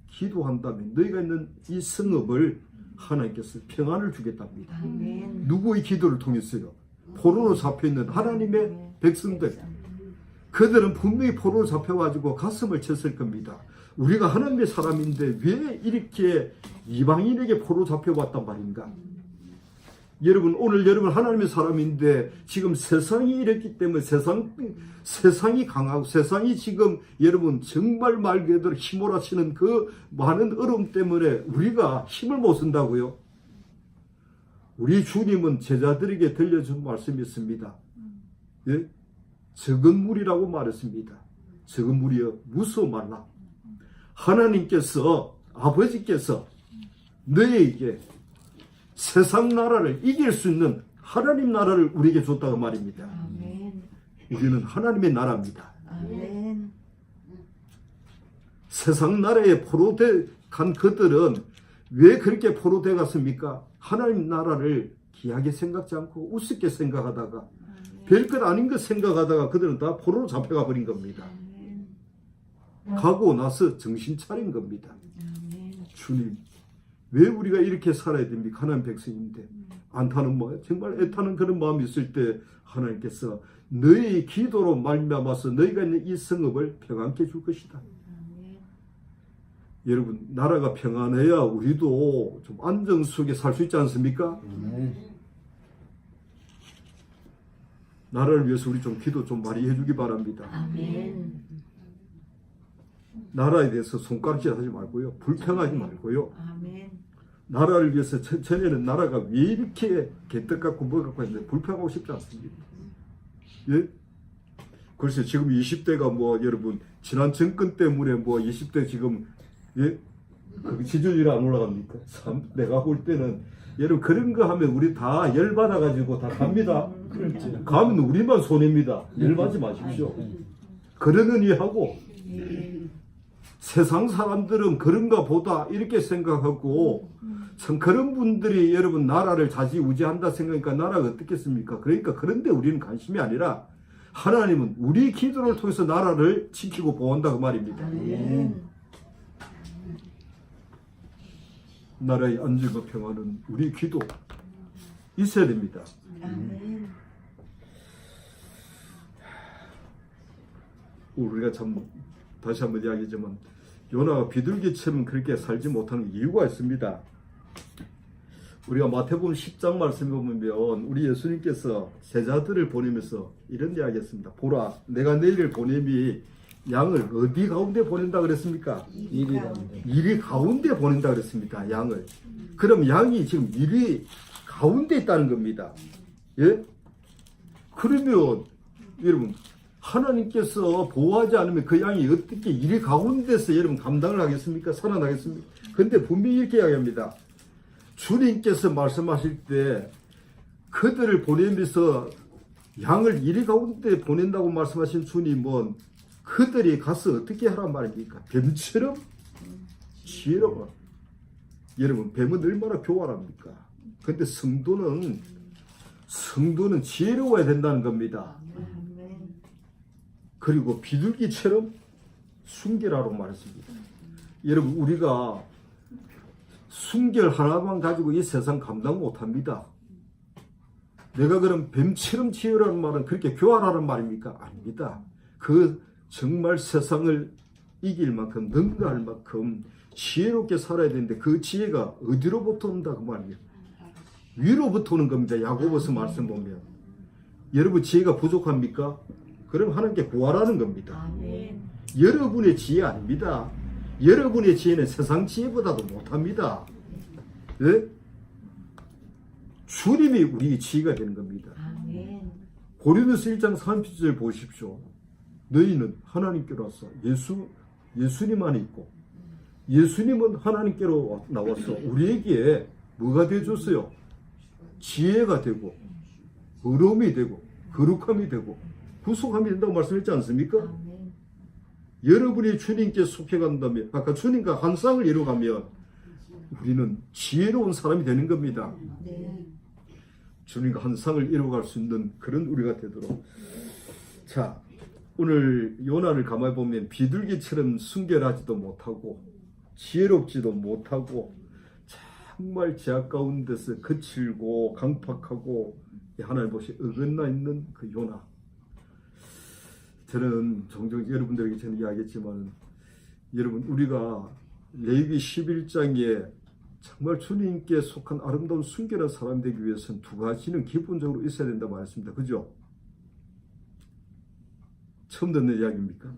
Speaker 1: 기도한다면 너희가 있는 이 성읍을 하나님께서 평안을 주겠답니다.
Speaker 2: 아멘.
Speaker 1: 누구의 기도를 통해서요? 포로로 잡혀있는 하나님의 백성들, 그들은 분명히 포로로 잡혀가지고 가슴을 쳤을 겁니다. 우리가 하나님의 사람인데 왜 이렇게 이방인에게 포로 잡혀왔단 말인가? 여러분, 오늘 여러분 하나님의 사람인데 지금 세상이 이랬기 때문에 세상이 강하고 세상이 지금 여러분 정말 말 그대로 힘몰아치는 그 많은 어려움 때문에 우리가 힘을 못 쓴다고요? 우리 주님은 제자들에게 들려준 말씀이 있습니다. 예? 적은 무리라고 말했습니다. 적은 무리여 무서워 말라. 하나님께서, 아버지께서 너희에게 세상 나라를 이길 수 있는 하나님 나라를 우리에게 줬다고 말입니다.
Speaker 2: 아멘.
Speaker 1: 우리는 하나님의 나라입니다.
Speaker 2: 아멘.
Speaker 1: 세상 나라에 포로돼 간 그들은 왜 그렇게 포로돼 갔습니까? 하나님 나라를 귀하게 생각지 않고 우습게 생각하다가 별것 아닌 것 생각하다가 그들은 다 포로로 잡혀가 버린 겁니다.
Speaker 2: 아멘.
Speaker 1: 가고 나서 정신 차린 겁니다.
Speaker 2: 아멘.
Speaker 1: 주님, 왜 우리가 이렇게 살아야 됩니까? 하나님 백성인데 안타는 뭐 정말 애타는 그런 마음이 있을 때 하나님께서 너희 기도로 말미암아서 너희가 있는 이 성읍을 평안케 줄 것이다.
Speaker 2: 아멘.
Speaker 1: 여러분, 나라가 평안해야 우리도 좀 안정 속에 살 수 있지 않습니까? 나라를 위해서 우리 좀 기도 좀 많이 해주기 바랍니다.
Speaker 2: 아멘.
Speaker 1: 나라에 대해서 손가락질 하지 말고요. 불평하지 말고요.
Speaker 2: 아멘.
Speaker 1: 나라를 위해서 전에는 나라가 왜 이렇게 개떡 같고 뭐 같고 했는데 불평하고 싶지 않습니다. 예? 글쎄 지금 20대가 뭐 여러분 지난 정권 때문에 뭐 20대 지금 예? 그 지지율이 안 올라갑니까? 참 내가 볼 때는 여러분 그런 거 하면 우리 다 열받아 가지고 다 갑니다.
Speaker 2: 그렇죠.
Speaker 1: 가면 우리만 손해입니다. 열받지 마십시오. 그러느니 하고 세상 사람들은 그런가 보다 이렇게 생각하고 참 그런 분들이 여러분 나라를 좌지우지한다 생각하니까 나라가 어떻겠습니까? 그러니까 그런데 우리는 관심이 아니라 하나님은 우리 기도를 통해서 나라를 지키고 보호한다 그 말입니다.
Speaker 2: 아멘.
Speaker 1: 나라의 안정과 평화는 우리 기도 있어야 됩니다.
Speaker 2: 아멘.
Speaker 1: 우리가 참 다시 한번 이야기하지만 요나가 비둘기처럼 그렇게 살지 못하는 이유가 있습니다. 우리가 마태복음 10장 말씀에 보면 우리 예수님께서 제자들을 보내면서 이런 이야기했습니다. 보라, 내가 너희를 보냄이 양을 어디 가운데 보낸다 그랬습니까?
Speaker 2: 이리 가운데.
Speaker 1: 이리 가운데 보낸다 그랬습니다. 양을. 그럼 양이 지금 이리 가운데 있다는 겁니다. 예? 그러면 여러분 하나님께서 보호하지 않으면 그 양이 어떻게 이리 가운데서 여러분 감당을 하겠습니까? 살아나겠습니까? 근데 분명히 이렇게 이야기합니다. 주님께서 말씀하실 때 그들을 보내면서 양을 이리 가운데 보낸다고 말씀하신 주님은 그들이 가서 어떻게 하란 말입니까? 뱀처럼 지혜로워. 여러분 뱀은 얼마나 교활합니까? 근데 성도는 지혜로워야 된다는 겁니다.
Speaker 2: 아멘.
Speaker 1: 그리고 비둘기처럼 순결하라고 말했습니다. 여러분 우리가 순결 하나만 가지고 이 세상 감당 못합니다. 내가 그럼 뱀처럼 지혜라는 말은 그렇게 교활하란 말입니까? 아닙니다. 그 정말 세상을 이길 만큼 능가할 만큼 지혜롭게 살아야 되는데 그 지혜가 어디로부터 온다 그 말이에요. 위로부터 오는 겁니다. 야고보서 말씀 보면. 여러분 지혜가 부족합니까? 그럼 하나님께 구하라는 겁니다.
Speaker 2: 아멘.
Speaker 1: 여러분의 지혜 아닙니다. 여러분의 지혜는 세상 지혜보다도 못합니다. 예? 주님이 우리의 지혜가 되는 겁니다.
Speaker 2: 아멘.
Speaker 1: 고린도서 1장 30절 보십시오. 너희는 하나님께로 와서 예수님 안에 있고 예수님은 하나님께로 나와서 우리에게 뭐가 되어줬어요? 지혜가 되고 의로움이 되고 거룩함이 되고 구속함이 된다고 말씀했지 않습니까?
Speaker 2: 아멘.
Speaker 1: 여러분이 주님께 속해간다면 아까 주님과 한 쌍을 이루어가면 우리는 지혜로운 사람이 되는 겁니다.
Speaker 2: 네.
Speaker 1: 주님과 한 쌍을 이루어갈 수 있는 그런 우리가 되도록. 자, 오늘 요나를 가만히 보면 비둘기처럼 순결하지도 못하고 지혜롭지도 못하고 자 정말 제약 가운데서 거칠고 강팍하고 하나님 보시 어긋나 있는 그 요나. 저는 종종 여러분들에게 저는 이야기했지만 여러분 우리가 레위기 11장에 정말 주님께 속한 아름다운 순결한 사람이 되기 위해서는 두 가지는 기본적으로 있어야 된다고 말했습니다. 그죠? 처음 듣는 이야기입니까?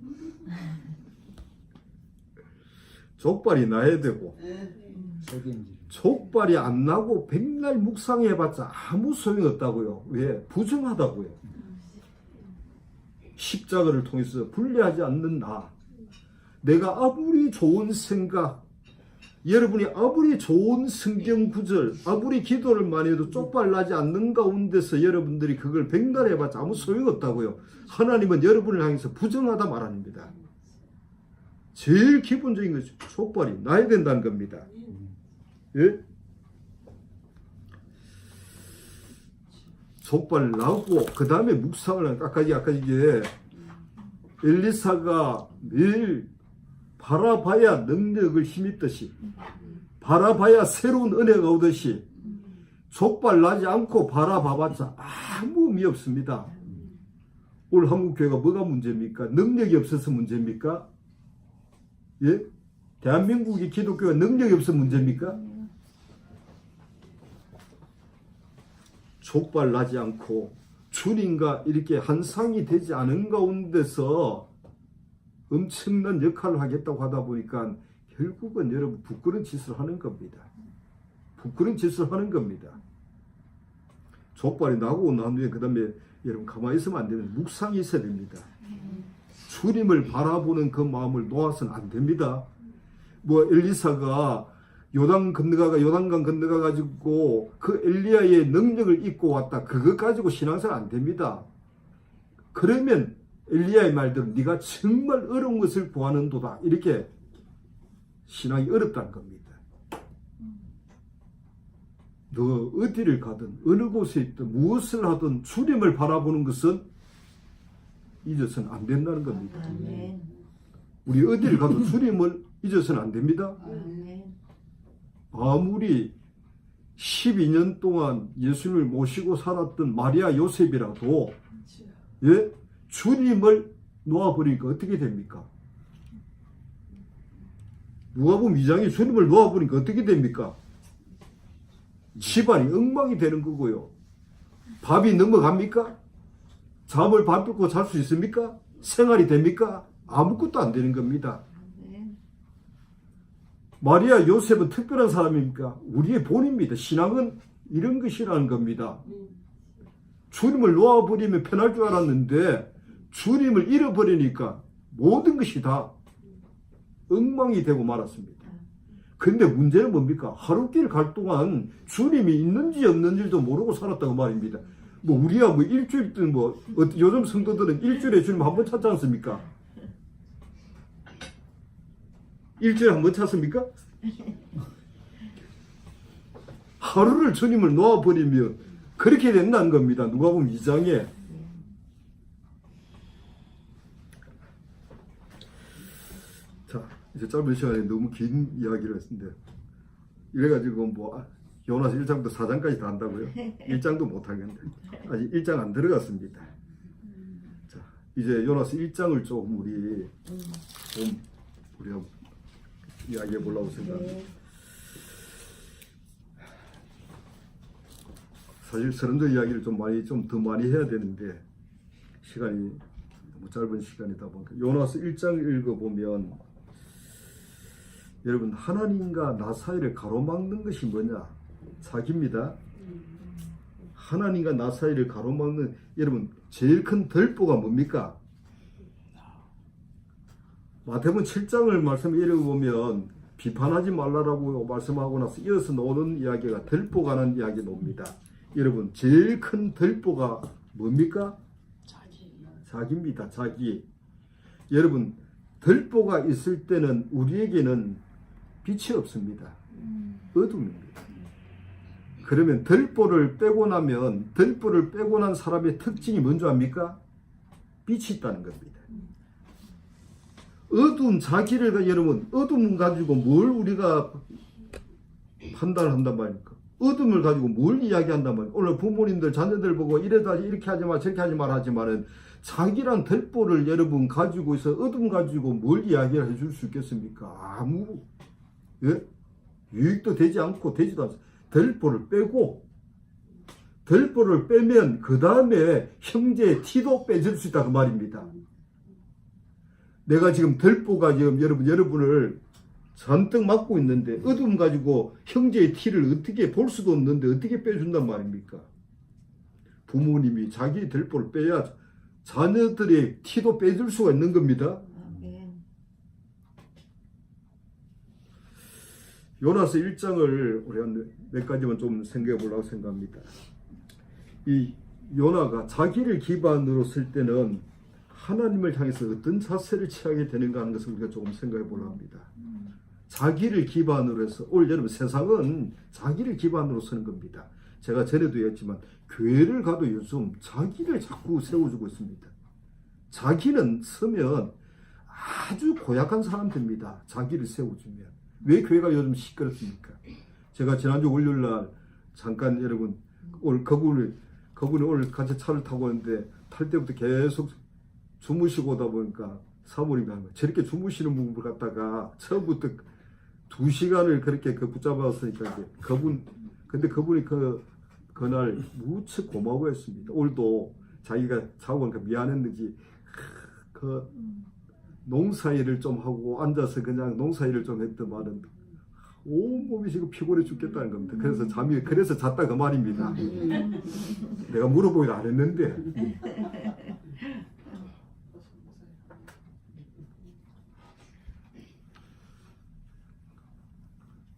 Speaker 1: 족발이 나야 되고 족발이 안 나고 백날 묵상해봤자 아무 소용없다고요. 왜? 부정하다고요. 십자가를 통해서 분리하지 않는 나, 내가 아무리 좋은 생각, 여러분이 아무리 좋은 성경 구절, 아무리 기도를 많이 해도 족발 나지 않는 가운데서 여러분들이 그걸 백날 해봤자 아무 소용없다고요. 하나님은 여러분을 향해서 부정하다 말합니다. 제일 기본적인 것이 족발이 나야 된다는 겁니다. 예? 족발 나고 그 다음에 묵상을 하는 아까 이제 엘리사가 매일 바라봐야 능력을 힘입듯이 바라봐야 새로운 은혜가 오듯이 족발 나지 않고 바라봐봤자 아무 의미 없습니다. 오늘 한국교회가 뭐가 문제입니까? 능력이 없어서 문제입니까? 예? 대한민국의 기독교가 능력이 없어서 문제입니까? 족발 나지 않고 주님과 이렇게 한 상이 되지 않은 가운데서 엄청난 역할을 하겠다고 하다 보니까 결국은 여러분 부끄러운 짓을 하는 겁니다. 부끄러운 짓을 하는 겁니다. 족발이 나고 난 후에 그 다음에 여러분 가만히 있으면 안 됩니다. 묵상이 있어야 됩니다. 주님을 바라보는 그 마음을 놓아서는 안 됩니다. 뭐 엘리사가 요단강 건너가 가지고 그 엘리야의 능력을 잊고 왔다. 그것 가지고 신앙생활 안 됩니다. 그러면 엘리야의 말대로 네가 정말 어려운 것을 구하는도다. 이렇게 신앙이 어렵다는 겁니다. 너 어디를 가든 어느 곳에 있든 무엇을 하든 주님을 바라보는 것은 잊어서는 안 된다는 겁니다.
Speaker 2: 아멘.
Speaker 1: 우리 어디를 가도 주님을 잊어서는 안 됩니다.
Speaker 2: 아멘.
Speaker 1: 아무리 12년 동안 예수님을 모시고 살았던 마리아 요셉이라도 예? 주님을 놓아버리니까 어떻게 됩니까? 누가복음 2장에 주님을 놓아버리니까 어떻게 됩니까? 집안이 엉망이 되는 거고요. 밥이 넘어갑니까? 잠을 밤새고 잘 수 있습니까? 생활이 됩니까? 아무것도 안 되는 겁니다. 마리아 요셉은 특별한 사람입니까? 우리의 본입니다. 신앙은 이런 것이라는 겁니다. 주님을 놓아버리면 편할 줄 알았는데 주님을 잃어버리니까 모든 것이 다 엉망이 되고 말았습니다. 근데 문제는 뭡니까? 하루길 갈 동안 주님이 있는지 없는지도 모르고 살았다고 말입니다. 뭐 우리야 뭐 일주일든 뭐 요즘 성도들은 일주일에 주님 한 번 찾지 않습니까? 일주일에 한 번 찾습니까? 하루를 주님을 놓아버리면 그렇게 된다는 겁니다. 누가복음 2장에. 자, 이제 짧은 시간에 너무 긴 이야기를 했는데 이래가지고 뭐 요나서 1장부터 4장까지 다 한다고요? 1장도 못 하겠는데 아직 1장 안 들어갔습니다. 자, 이제 요나서 1장을 조금 우리가 이야기해 보려고 생각합니다. 사실 서른도 이야기를 좀 더 많이 해야 되는데 시간이 너무 짧은 시간이다 보니까 요나서 1장 읽어보면 여러분 하나님과 나 사이를 가로막는 것이 뭐냐? 사기입니다. 하나님과 나 사이를 가로막는 여러분 제일 큰 들보가 뭡니까? 마태복음 7장을 말씀 읽어보면 비판하지 말라라고 말씀하고 나서 이어서 나오는 이야기가 들보가 하는 이야기 나옵니다. 여러분 제일 큰 들보가 뭡니까? 자기입니다. 자기. 여러분 들보가 있을 때는 우리에게는 빛이 없습니다. 어둠입니다. 그러면 들보를 빼고 난 사람의 특징이 뭔지 압니까? 빛이 있다는 겁니다. 어두운 자기를 여러분 어둠 가지고 뭘 우리가 판단을 한단 말입니까? 어둠을 가지고 뭘 이야기한단 말이에요. 오늘 부모님들 자녀들 보고 이래다 이렇게 하지 마 저렇게 하지 말 하지만은 자기란 델보를 여러분 가지고 있어 어둠 가지고 뭘 이야기를 해줄 수 있겠습니까? 아무 유익도 되지 않고 되지도 않습니다. 델보를 빼고 델보를 빼면 그 다음에 형제의 티도 빼줄 수 있다 그 말입니다. 내가 지금 델보가 지금 여러분을 잔뜩 막고 있는데 어둠 가지고 형제의 티를 어떻게 볼 수도 없는데 어떻게 빼준단 말입니까? 부모님이 자기 델보를 빼야 자녀들의 티도 빼줄 수가 있는 겁니다.
Speaker 2: 아멘.
Speaker 1: 요나서 1장을 우리 몇 가지만 좀 생각해 보려고 생각합니다. 이 요나가 자기를 기반으로 쓸 때는 하나님을 향해서 어떤 자세를 취하게 되는가 하는 것을 우리가 조금 생각해 보려고 합니다. 자기를 기반으로 해서 오늘 여러분 세상은 자기를 기반으로 쓰는 겁니다. 제가 전에도 얘기했지만 교회를 가도 요즘 자기를 자꾸 세워주고 있습니다. 자기는 서면 아주 고약한 사람들입니다. 자기를 세워주면. 왜 교회가 요즘 시끄럽습니까? 제가 지난주 월요일날 잠깐 여러분 오늘 그분이 오늘 같이 차를 타고 오는데 탈 때부터 계속 주무시고 오다 보니까 사모님이 하는 거예요. 저렇게 주무시는 분을 갖다가 처음부터 2시간을 그렇게 붙잡았으니까 이제 근데 그분이 그날 무척 고마워했습니다. 오늘도 자기가 자고 오니까 미안했는지 그 농사일을 좀 하고 앉아서 그냥 농사일을 좀 했더만은 온몸이 지금 피곤해 죽겠다는 겁니다. 그래서 잤다 그 말입니다. 내가 물어보기도 안 했는데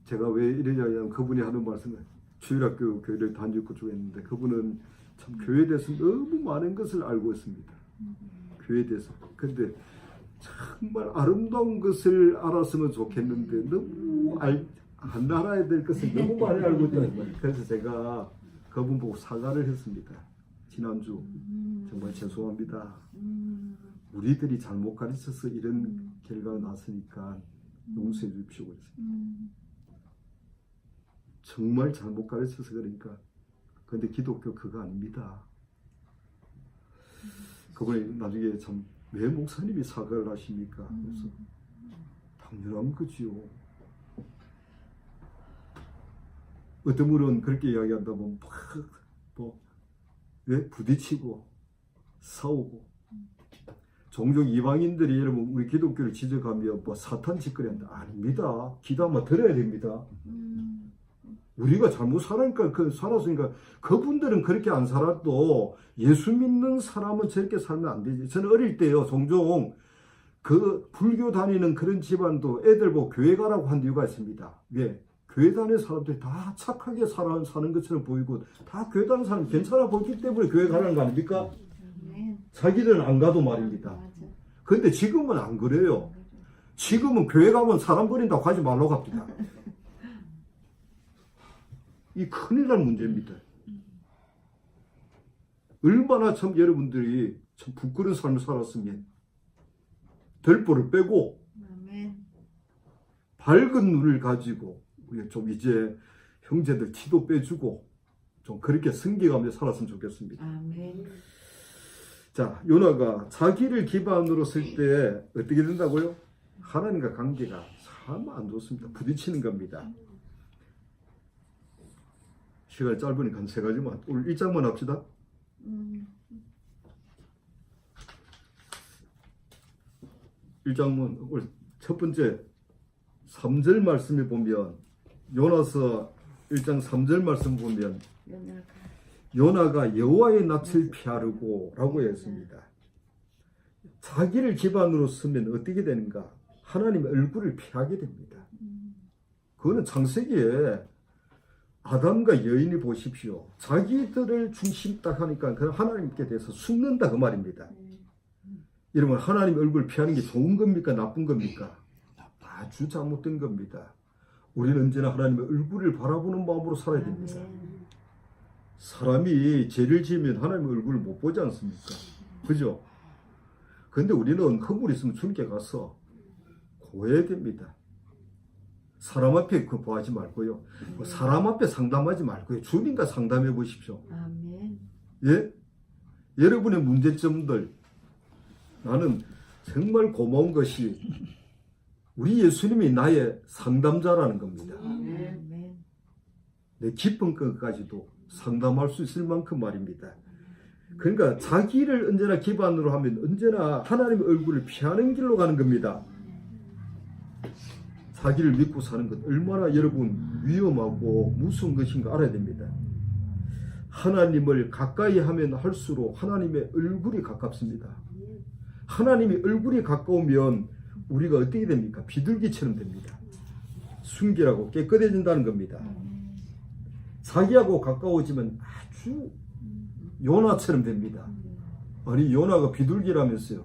Speaker 1: 제가 왜 이러냐면 그분이 하는 말씀은 주일학교 교회를 다니고 했는데 그분은 참 교회에 대해서 너무 많은 것을 알고 있습니다. 교회에 대해서. 근데 정말 아름다운 것을 알았으면 좋겠는데 너무 안 알아야 될 것을 너무 많이 알고 있다는 거예요. 그래서 제가 그분 보고 사과를 했습니다. 지난주 정말 죄송합니다. 우리들이 잘못 가르쳐서 이런 결과가 났으니까 용서해 주십시오. 그랬어요. 정말 잘못 가르쳐서 그러니까. 근데 기독교 그거 아닙니다. 그분이 나중에 참 왜 목사님이 사과를 하십니까? 그래서 당연한 거지요. 어떤 분은 그렇게 이야기한다면 왜 부딪히고 싸우고 종종 이방인들이 여러분 우리 기독교를 지적하면 사탄 짓거리 한다. 아닙니다. 기도 한번 들어야 됩니다. 우리가 잘못 살았으니까 그분들은 그렇게 안 살아도 예수 믿는 사람은 저렇게 살면 안 되지. 저는 어릴 때요 종종 그 불교 다니는 그런 집안도 애들 보고 교회 가라고 한 이유가 있습니다. 왜? 교회 다니는 사람들이 다 착하게 사는 것처럼 보이고 다 교회 다니는 사람이 괜찮아 보이기 때문에 교회 가라는 거 아닙니까? 자기들은 안 가도 말입니다. 그런데 지금은 안 그래요. 지금은 교회 가면 사람 버린다고 하지 말라고 합니다. 이 큰일 날 문제입니다. 얼마나 참 여러분들이 참 부끄러운 삶을 살았으면 델보를 빼고 밝은 눈을 가지고 좀 이제 형제들 티도 빼주고 좀 그렇게 승계하며 살았으면 좋겠습니다.
Speaker 2: 아멘.
Speaker 1: 자, 요나가 자기를 기반으로 쓸 때 어떻게 된다고요? 하나님과 관계가 참 안 좋습니다. 부딪히는 겁니다. 시간이 짧으니까 한 3가지만 오늘 1장만 합시다. 1장은 오늘 첫 번째 3절 말씀에 보면 요나서 1장 3절 말씀 보면 요나가 여호와의 낯을 피하려고 라고 했습니다. 자기를 기반으로 쓰면 어떻게 되는가? 하나님의 얼굴을 피하게 됩니다. 그거는 창세기에 아담과 여인이 보십시오. 자기들을 중심 딱 하니까 그 하나님께 대해서 숨는다 그 말입니다. 여러분 하나님 얼굴 피하는 게 좋은 겁니까? 나쁜 겁니까? 아주 잘못된 겁니다. 우리는 언제나 하나님의 얼굴을 바라보는 마음으로 살아야 됩니다. 사람이 죄를 지으면 하나님의 얼굴을 못 보지 않습니까? 그죠? 그런데 우리는 허물이 있으면 주님께 가서 고해야 됩니다. 사람 앞에 그 구하지 말고요. 사람 앞에 상담하지 말고요. 주님과 상담해 보십시오.
Speaker 2: 아멘.
Speaker 1: 예? 여러분의 문제점들, 나는 정말 고마운 것이 우리 예수님이 나의 상담자라는 겁니다.
Speaker 2: 아멘.
Speaker 1: 내 깊은 것까지도 상담할 수 있을 만큼 말입니다. 그러니까 자기를 언제나 기반으로 하면 언제나 하나님의 얼굴을 피하는 길로 가는 겁니다. 자기를 믿고 사는 것 얼마나 여러분 위험하고 무서운 것인가 알아야 됩니다. 하나님을 가까이 하면 할수록 하나님의 얼굴이 가깝습니다. 하나님의 얼굴이 가까우면 우리가 어떻게 됩니까? 비둘기처럼 됩니다. 순결하고 깨끗해진다는 겁니다. 자기하고 가까워지면 아주 요나처럼 됩니다. 아니 요나가 비둘기라면서요.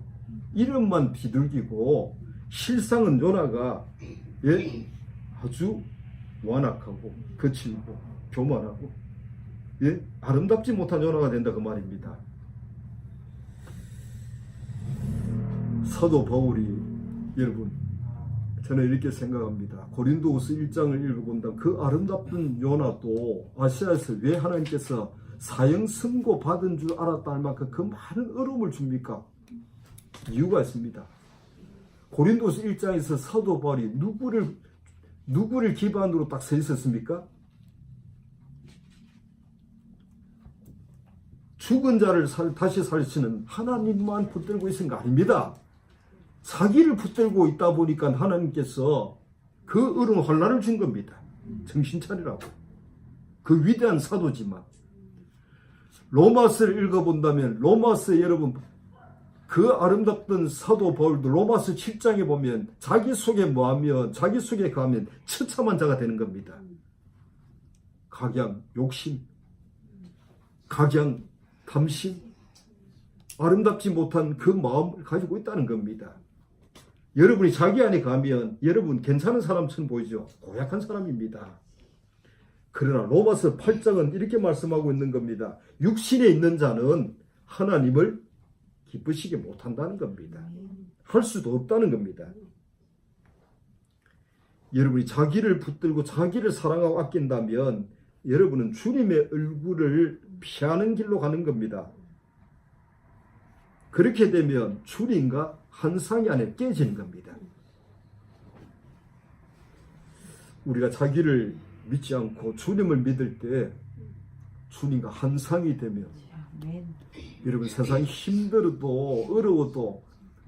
Speaker 1: 이름만 비둘기고 실상은 요나가 예? 아주 완악하고 거칠고 교만하고 예? 아름답지 못한 요나가 된다 그 말입니다. 사도 바울이 여러분 저는 이렇게 생각합니다. 고린도후서 1장을 읽어본다면 그 아름답던 요나도 아시아에서 왜 하나님께서 사형 선고 받은 줄 알았다 할 만큼 그 많은 어려움을 줍니까? 이유가 있습니다. 고린도서 1장에서 사도 바울이 누구를 기반으로 딱 서 있었습니까? 죽은 자를 다시 살리시는 하나님만 붙들고 있은 거 아닙니다. 자기를 붙들고 있다 보니까 하나님께서 그 어려운 환난을 준 겁니다. 정신 차리라고. 그 위대한 사도지만 로마서를 읽어본다면 로마서 여러분 그 아름답던 사도 바울도 로마서 7장에 보면 자기 속에 뭐하면 자기 속에 가면 처참한 자가 되는 겁니다. 각양, 욕심, 각양, 탐심, 아름답지 못한 그 마음을 가지고 있다는 겁니다. 여러분이 자기 안에 가면 여러분 괜찮은 사람처럼 보이죠. 고약한 사람입니다. 그러나 로마서 8장은 이렇게 말씀하고 있는 겁니다. 육신에 있는 자는 하나님을 기쁘시게 못한다는 겁니다. 할 수도 없다는 겁니다. 여러분이 자기를 붙들고 자기를 사랑하고 아낀다면 여러분은 주님의 얼굴을 피하는 길로 가는 겁니다. 그렇게 되면 주님과 환상이 안에 깨지는 겁니다. 우리가 자기를 믿지 않고 주님을 믿을 때 주님과 환상이 되면
Speaker 2: 아멘.
Speaker 1: 여러분 세상이 힘들어도 어려워도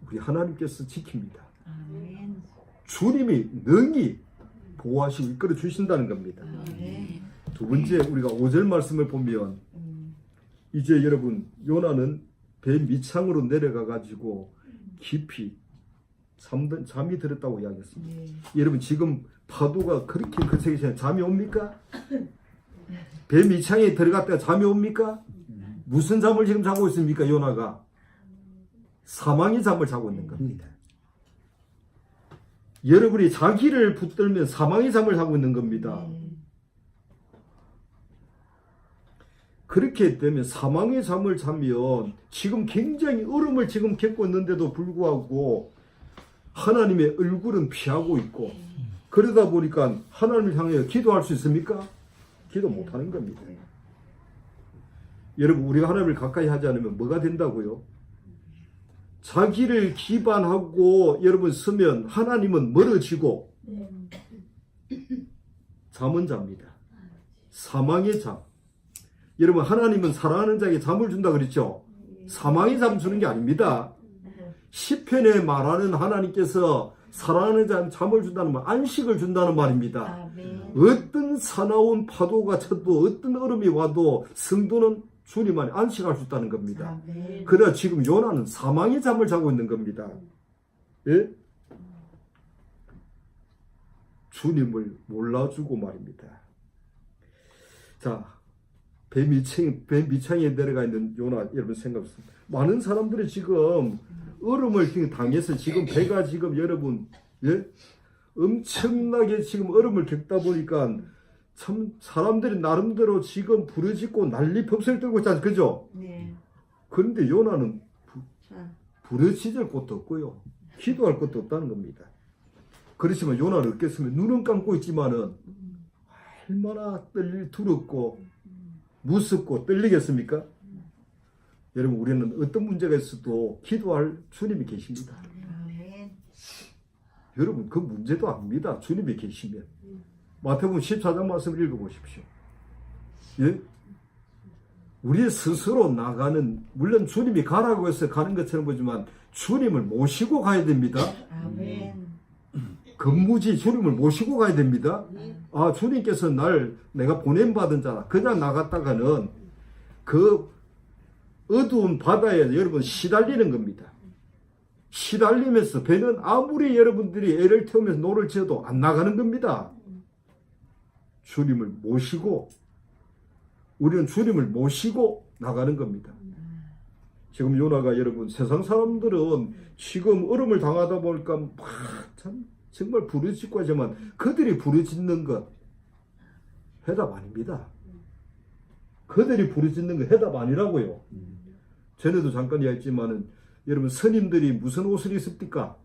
Speaker 1: 우리 하나님께서 지킵니다.
Speaker 2: 아멘.
Speaker 1: 주님이 능히 보호하시고 이끌어 주신다는 겁니다.
Speaker 2: 아멘.
Speaker 1: 두 번째 우리가 5절 말씀을 보면 이제 여러분 요나는 배 밑창으로 내려가 가지고 깊이 잠이 들었다고 이야기했습니다.
Speaker 2: 네.
Speaker 1: 여러분 지금 파도가 그렇게 거세기 전에 잠이 옵니까? 배 밑창에 들어갔다가 잠이 옵니까? 무슨 잠을 지금 자고 있습니까? 요나가 사망의 잠을 자고 있는 겁니다. 여러분이 자기를 붙들면 사망의 잠을 자고 있는 겁니다. 그렇게 되면 사망의 잠을 자면 지금 굉장히 어려움을 지금 겪고 있는데도 불구하고 하나님의 얼굴은 피하고 있고 그러다 보니까 하나님을 향해 기도할 수 있습니까? 기도 못하는 겁니다. 여러분 우리가 하나님을 가까이 하지 않으면 뭐가 된다고요? 자기를 기반하고 여러분 서면 하나님은 멀어지고 잠은 잡니다. 사망의 잠. 여러분 하나님은 사랑하는 자에게 잠을 준다 그랬죠? 사망의 잠 주는 게 아닙니다. 시편에 말하는 하나님께서 사랑하는 자는 잠을 준다는 말, 안식을 준다는 말입니다.
Speaker 2: 아멘.
Speaker 1: 어떤 사나운 파도가 쳐도 어떤 얼음이 와도 성도는 주님 안에 안식할 수 있다는 겁니다.
Speaker 2: 아멘.
Speaker 1: 그러나 지금 요나는 사망의 잠을 자고 있는 겁니다. 예? 주님을 몰라주고 말입니다. 자, 배 밑창에 내려가 있는 요나 여러분 생각해보세요. 많은 사람들이 지금 얼음을 당해서 지금 배가 지금 여러분 예? 엄청나게 지금 얼음을 겪다 보니까 참 사람들이 나름대로 지금 부르짖고 난리 법석을 떨고 있잖아요. 그죠?
Speaker 2: 네.
Speaker 1: 그런데 요나는
Speaker 2: 자,
Speaker 1: 부르짖을 것도 없고요. 기도할 것도 없다는 겁니다. 그렇지만 요나는 어땠으면 눈은 감고 있지만은 얼마나 두렵고 무섭고 떨리겠습니까? 여러분, 우리는 어떤 문제가 있어도 기도할 주님이 계십니다.
Speaker 2: 아멘.
Speaker 1: 여러분, 그 문제도 압니다. 주님이 계시면. 마태복음 14장 말씀을 읽어보십시오. 예? 우리 스스로 나가는, 물론 주님이 가라고 해서 가는 것처럼 보지만 주님을 모시고 가야 됩니다.
Speaker 2: 아멘.
Speaker 1: 근무지 주님을 모시고 가야 됩니다. 아, 주님께서 내가 보냄받은 자라. 그냥 나갔다가는 그 어두운 바다에 여러분 시달리는 겁니다. 시달리면서 배는 아무리 여러분들이 애를 태우면서 노를 지어도 안 나가는 겁니다. 주님을 모시고, 우리는 주님을 모시고 나가는 겁니다. 지금 요나가 여러분, 세상 사람들은 지금 얼음을 당하다 보니까 막 참 정말 부르짖고 하지만 그들이 부르짖는 것 해답 아닙니다. 그들이 부르짖는 것 해답 아니라고요. 전에도 잠깐 이야기했지만은 여러분, 스님들이 무슨 옷을 입습니까?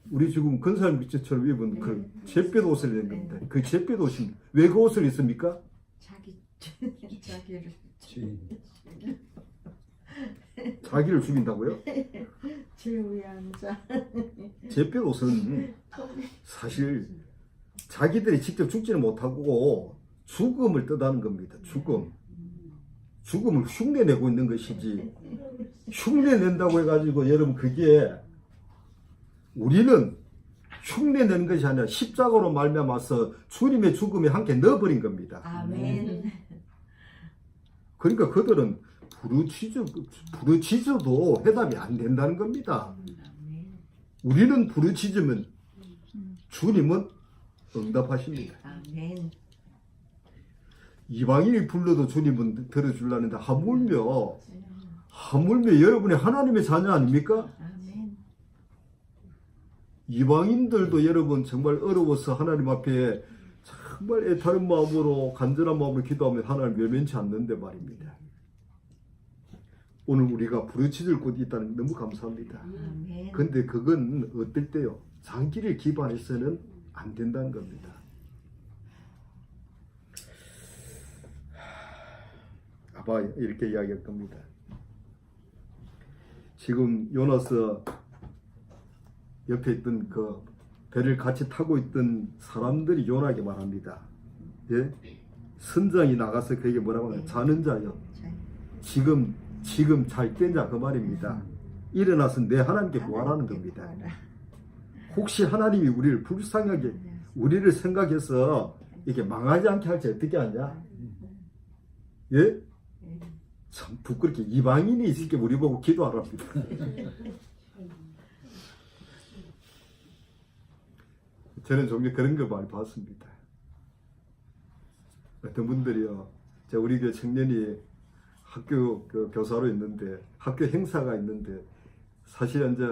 Speaker 1: 우리 지금 근사한 빛처럼 입은 그 잿빛 옷을 입는 겁니다. 그 잿빛 옷입니다. 왜 그 옷을 입습니까?
Speaker 2: 자기를
Speaker 1: 자기를 죽인다고요?
Speaker 2: 제위한 자.
Speaker 1: 잿빛 옷은 사실 자기들이 직접 죽지는 못하고 죽음을 뜻하는 겁니다. 죽음을 흉내내고 있는 것이지, 흉내낸다고 해가지고 여러분, 그게 우리는 흉내내는 것이 아니라 십자가로 말미암아서 주님의 죽음에 함께 넣어버린 겁니다.
Speaker 2: 아멘.
Speaker 1: 그러니까 그들은 부르짖어도 해답이 안 된다는 겁니다. 우리는 부르짖으면 주님은 응답하십니다.
Speaker 2: 아멘.
Speaker 1: 이방인이 불러도 주님은 들어주려는데 하물며 여러분이 하나님의 자녀 아닙니까?
Speaker 2: 아멘.
Speaker 1: 이방인들도 여러분 정말 어려워서 하나님 앞에 정말 애타는 마음으로 간절한 마음으로 기도하면 하나님 외면치 않는데 말입니다. 오늘 우리가 부르짖을 곳이 있다는 게 너무 감사합니다.
Speaker 2: 아멘.
Speaker 1: 근데 그건 어떨 때요? 자기를 기반해서는 안 된다는 겁니다. 아마 이렇게 이야기할 겁니다. 지금 요나서 옆에 있던 그 배를 같이 타고 있던 사람들이 요나에게 말합니다. 예? 선장이 나가서 그에게 뭐라고 하냐? 자는 자여, 지금 잘 땐 자, 그 말입니다. 일어나서 내 하나님께 구하라는 겁니다. 혹시 하나님이 우리를 불쌍하게, 우리를 생각해서 이렇게 망하지 않게 할지 어떻게 하냐? 예? 참 부끄럽게 이방인이 있을게 우리 보고 기도하랍니다. 저는 종종 그런 거 많이 봤습니다. 어떤 분들이요, 우리 교회 청년이 학교 그 교사로 있는데 학교 행사가 있는데 사실 이제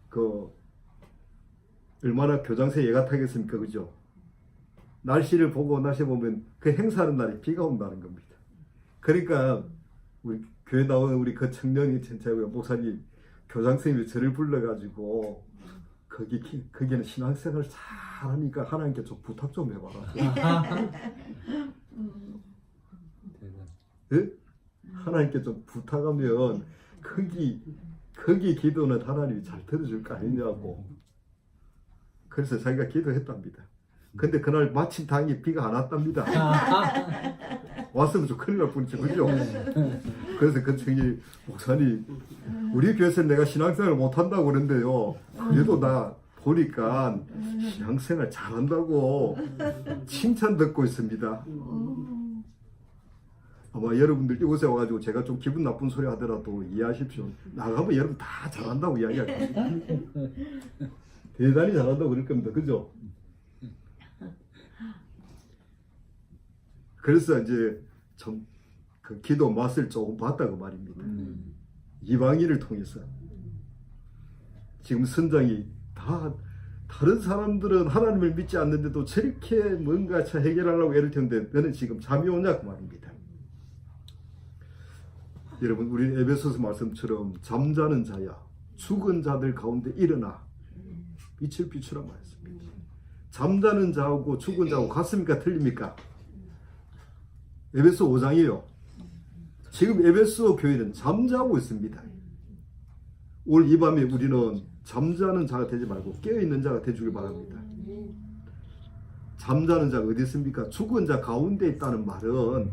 Speaker 1: 그 얼마나 교장선생이 애가 타겠습니까, 그죠? 날씨를 보면 그 행사하는 날에 비가 온다는 겁니다. 그러니까 우리 교회 나오는 우리 그 청년이 진짜 목사님, 교장선생님이 저를 불러가지고 거기는 신앙생활을 잘하니까 하나님께 좀 부탁 좀 해봐라. 예? 하나님께 좀 부탁하면 거기 기도는 하나님이 잘 들어줄 거 아니냐고. 그래서 자기가 기도했답니다. 근데 그날 마침 다행히 비가 안 왔답니다. 왔으면 좀 큰일 날 뻔했죠, 그죠? 그래서 그 청이, 목사님, 우리 교회에서 내가 신앙생활을 못한다고 그러는데요, 그래도 나 보니까 신앙생활 잘한다고 칭찬 듣고 있습니다. 아마 여러분들 이곳에 와가지고 제가 좀 기분 나쁜 소리 하더라도 이해하십시오. 나가면 여러분 다 잘한다고 이야기할 겁니다. 대단히 잘한다고 그럴 겁니다. 그죠? 그래서 이제 좀 그 기도 맛을 조금 봤다고 말입니다. 이방인을 통해서. 지금 선장이 다른 사람들은 하나님을 믿지 않는데도 저렇게 뭔가 해결하려고 애를 태우는데 너는 지금 잠이 오냐 그 말입니다. 여러분, 우리 에베소서 말씀처럼 잠자는 자야, 죽은 자들 가운데 일어나. 비출비출한 말씀입니다. 잠자는 자하고 죽은 자하고 같습니까? 틀립니까? 에베소 5장이에요. 지금 에베소 교회는 잠자고 있습니다. 오늘 이 밤에 우리는 잠자는 자가 되지 말고 깨어있는 자가 되주길 바랍니다. 잠자는 자가 어디 있습니까? 죽은 자 가운데 있다는 말은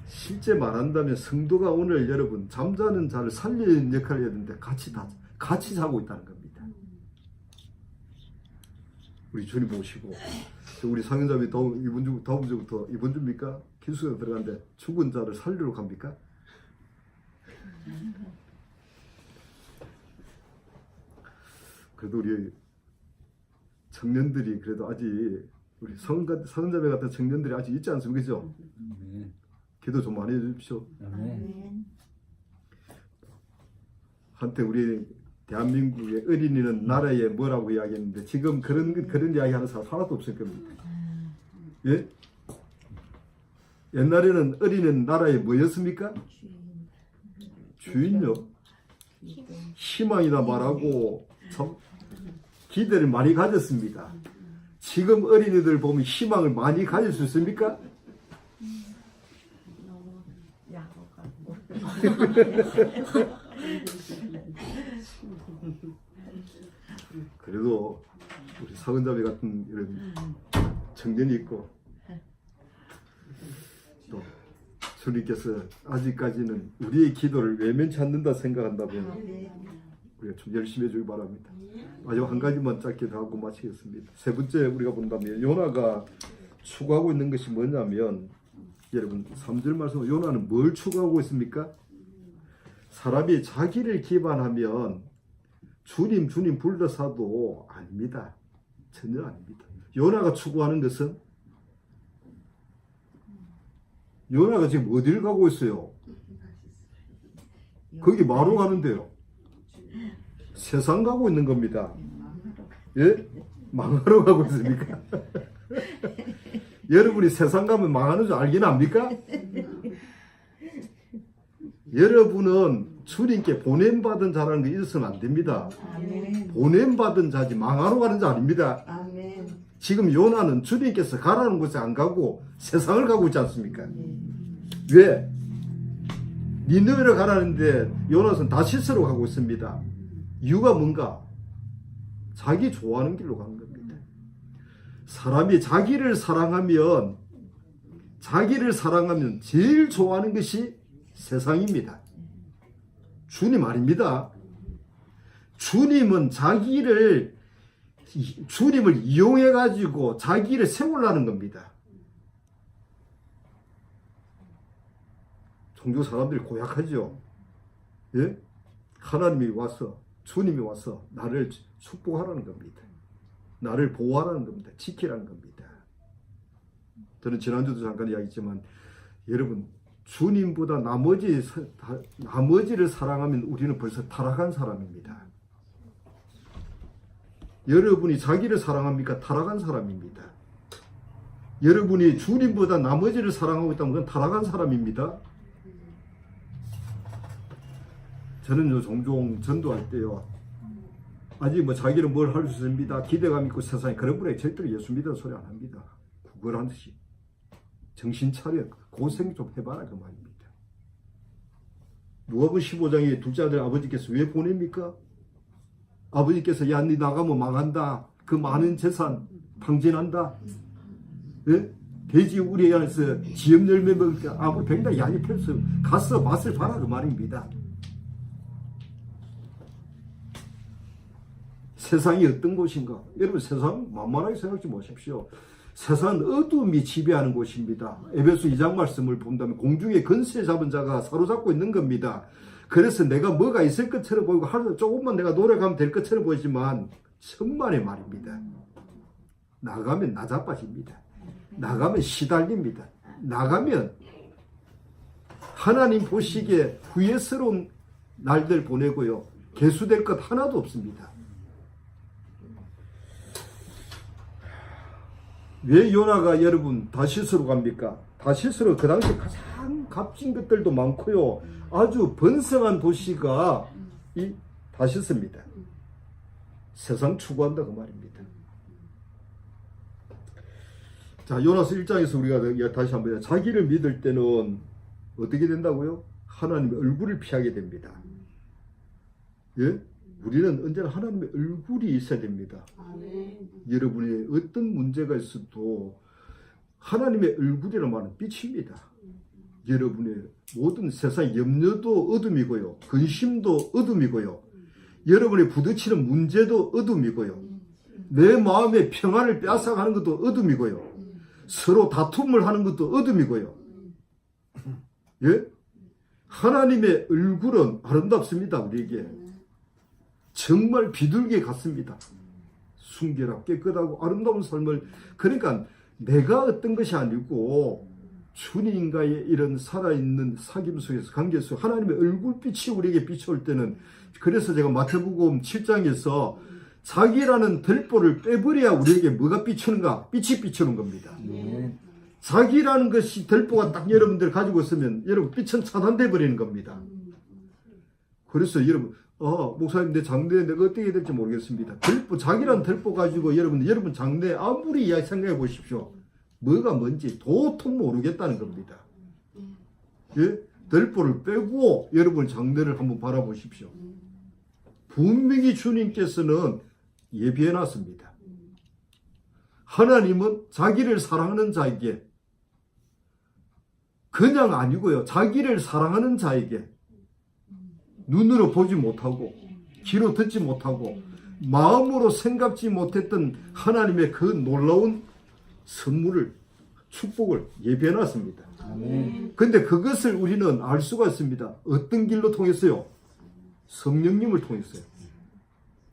Speaker 1: 실제 말한다면 성도가 오늘 여러분 잠자는 자를 살리는 역할을 해야 되는데 같이 자고 있다는 겁니다. 우리 주님 모시고 우리 상현자매 다음 주부터 이번 주입니까? 기숙사에 들어가는데 죽은 자를 살리러 갑니까? 그래도 우리 청년들이 그래도 아직 우리 성자매 같은 청년들이 아직 있지 않습니까? 그죠? 기도 좀 많이 해주십시오.
Speaker 2: 아멘.
Speaker 1: 한때 우리 대한민국의 어린이는 나라에 뭐라고 이야기했는데 지금 그런 이야기 하는 사람 하나도 없을 겁니다. 예? 옛날에는 어린이는 나라에 뭐였습니까? 주인요. 희망이나 말하고 참 기대를 많이 가졌습니다. 지금 어린이들 보면 희망을 많이 가질 수 있습니까?
Speaker 2: 너무 야호가고.
Speaker 1: 그래도 우리 사근자매 같은 이런 청년이 있고 또 주님께서 아직까지는 우리의 기도를 외면치 않는다 생각한다면 우리가 좀 열심히 해주기 바랍니다. 마지막 한 가지만 짧게 더 하고 마치겠습니다. 세 번째 우리가 본다면 요나가 추구하고 있는 것이 뭐냐면 여러분 3절 말씀 요나는 뭘 추구하고 있습니까? 사람이 자기를 기반하면 주님 불러사도 아닙니다. 전혀 아닙니다. 요나가 추구하는 것은 요나가 지금 어디를 가고 있어요? 거기 마루 가는데요. 세상 가고 있는 겁니다. 예? 망하러 가고 있습니까? 여러분이 세상 가면 망하는 줄 알긴 압니까? 여러분은 주님께 보냄받은 자라는 게 있어서는 안 됩니다.
Speaker 2: 아멘.
Speaker 1: 보냄받은 자지 망하러 가는 자 아닙니다.
Speaker 2: 아멘.
Speaker 1: 지금 요나는 주님께서 가라는 곳에 안 가고 세상을 가고 있지 않습니까? 왜? 니느웨로 가라는데 요나는 다시스로 가고 있습니다. 이유가 뭔가? 자기 좋아하는 길로 가는 겁니다. 사람이 자기를 사랑하면 제일 좋아하는 것이 세상입니다. 주님 아닙니다. 주님은 주님을 이용해 가지고 자기를 세우려는 겁니다. 종교 사람들이 고약하죠. 예? 하나님이 와서 주님이 와서 나를 축복하라는 겁니다. 나를 보호하라는 겁니다. 지키라는 겁니다. 저는 지난주도 잠깐 이야기했지만 여러분 주님보다 나머지를 사랑하면 우리는 벌써 타락한 사람입니다. 여러분이 자기를 사랑합니까? 타락한 사람입니다. 여러분이 주님보다 나머지를 사랑하고 있다면 그건 타락한 사람입니다. 저는 종종 전도할 때요. 아직 자기는 뭘 할 수 있습니다. 기대감 있고 세상에 그런 분에게 절대로 예수 믿는 소리 안 합니다. 구걸한 듯이. 정신 차려. 고생 좀 해봐라 그 말입니다. 누가복음 15장에 둘째 아들 아버지께서 왜 보냅니까? 아버지께서 야 니 나가면 망한다. 그 많은 재산 탕진한다. 예? 돼지 우리 안에서 지엽 열매 먹을까 아무 백날 양이 펼쳐 가서 맛을 봐라 그 말입니다. 세상이 어떤 곳인가? 여러분 세상 만만하게 생각하지 마십시오. 세상은 어둠이 지배하는 곳입니다. 에베소 2장 말씀을 본다면 공중에 권세 잡은 자가 사로잡고 있는 겁니다. 그래서 내가 뭐가 있을 것처럼 보이고 하루 조금만 내가 노력하면 될 것처럼 보이지만 천만의 말입니다. 나가면 나자빠집니다. 나가면 시달립니다. 나가면 하나님 보시기에 후회스러운 날들 보내고요. 개수될 것 하나도 없습니다. 왜 요나가 여러분 다시스로 갑니까? 다시스로 그 당시 가장 값진 것들도 많고요. 아주 번성한 도시가 이 다시스입니다. 세상 추구한다 그 말입니다. 자, 요나서 1장에서 우리가 다시 한번 자기를 믿을 때는 어떻게 된다고요? 하나님의 얼굴을 피하게 됩니다. 예? 우리는 언제나 하나님의 얼굴이 있어야 됩니다.
Speaker 2: 아멘.
Speaker 1: 여러분의 어떤 문제가 있어도 하나님의 얼굴이라는 말은 빛입니다. 여러분의 모든 세상 염려도 어둠이고요. 근심도 어둠이고요. 여러분의 부딪히는 문제도 어둠이고요. 내 마음의 평안을 빼앗아가는 것도 어둠이고요. 서로 다툼을 하는 것도 어둠이고요. 예? 하나님의 얼굴은 아름답습니다. 우리에게 정말 비둘기 같습니다. 순결하고 깨끗하고 아름다운 삶을, 그러니까 내가 어떤 것이 아니고 주님과의 이런 살아있는 사귐 속에서, 관계 속에 하나님의 얼굴빛이 우리에게 비춰올 때는, 그래서 제가 마태복음 7장에서 자기라는 들보를 빼버려야 우리에게 뭐가 비추는가? 빛이 비추는 겁니다. 자기라는 것이 들보가 딱 여러분들 가지고 있으면 여러분 빛은 차단돼 버리는 겁니다. 그래서 여러분, 목사님 내 장래 내가 어떻게 될지 모르겠습니다. 자기라는 들보 가지고 여러분 장래 아무리 이야기 생각해 보십시오. 뭐가 뭔지 도통 모르겠다는 겁니다. 예? 들보를 빼고 여러분 장래를 한번 바라보십시오. 분명히 주님께서는 예비해 놨습니다. 하나님은 자기를 사랑하는 자에게, 그냥 아니고요, 자기를 사랑하는 자에게 눈으로 보지 못하고 귀로 듣지 못하고 마음으로 생각지 못했던 하나님의 그 놀라운 선물을, 축복을 예비해 놨습니다. 근데 그것을 우리는 알 수가 있습니다. 어떤 길로 통해서요? 성령님을 통해서요.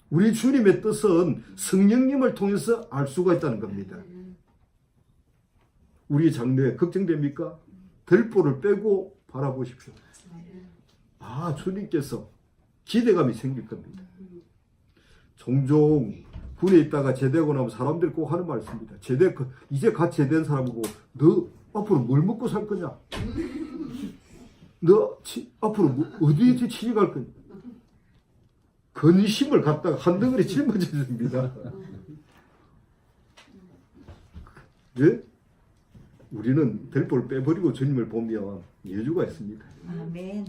Speaker 1: 우리 주님의 뜻은 성령님을 통해서 알 수가 있다는 겁니다. 우리 장래 걱정됩니까? 들보를 빼고 바라보십시오. 주님께서 기대감이 생길 겁니다. 종종 군에 있다가 제대하고 나면 사람들이 꼭 하는 말이 있습니다. 이제 갓 제대한 사람이고, 너 앞으로 뭘 먹고 살 거냐? 너 앞으로 어디에 취직할 거냐? 근심을 갖다가 한 덩어리 짊어져야 됩니다. 예? 우리는 들보를 빼버리고 주님을 보면 여주가 있습니다.
Speaker 2: 아멘.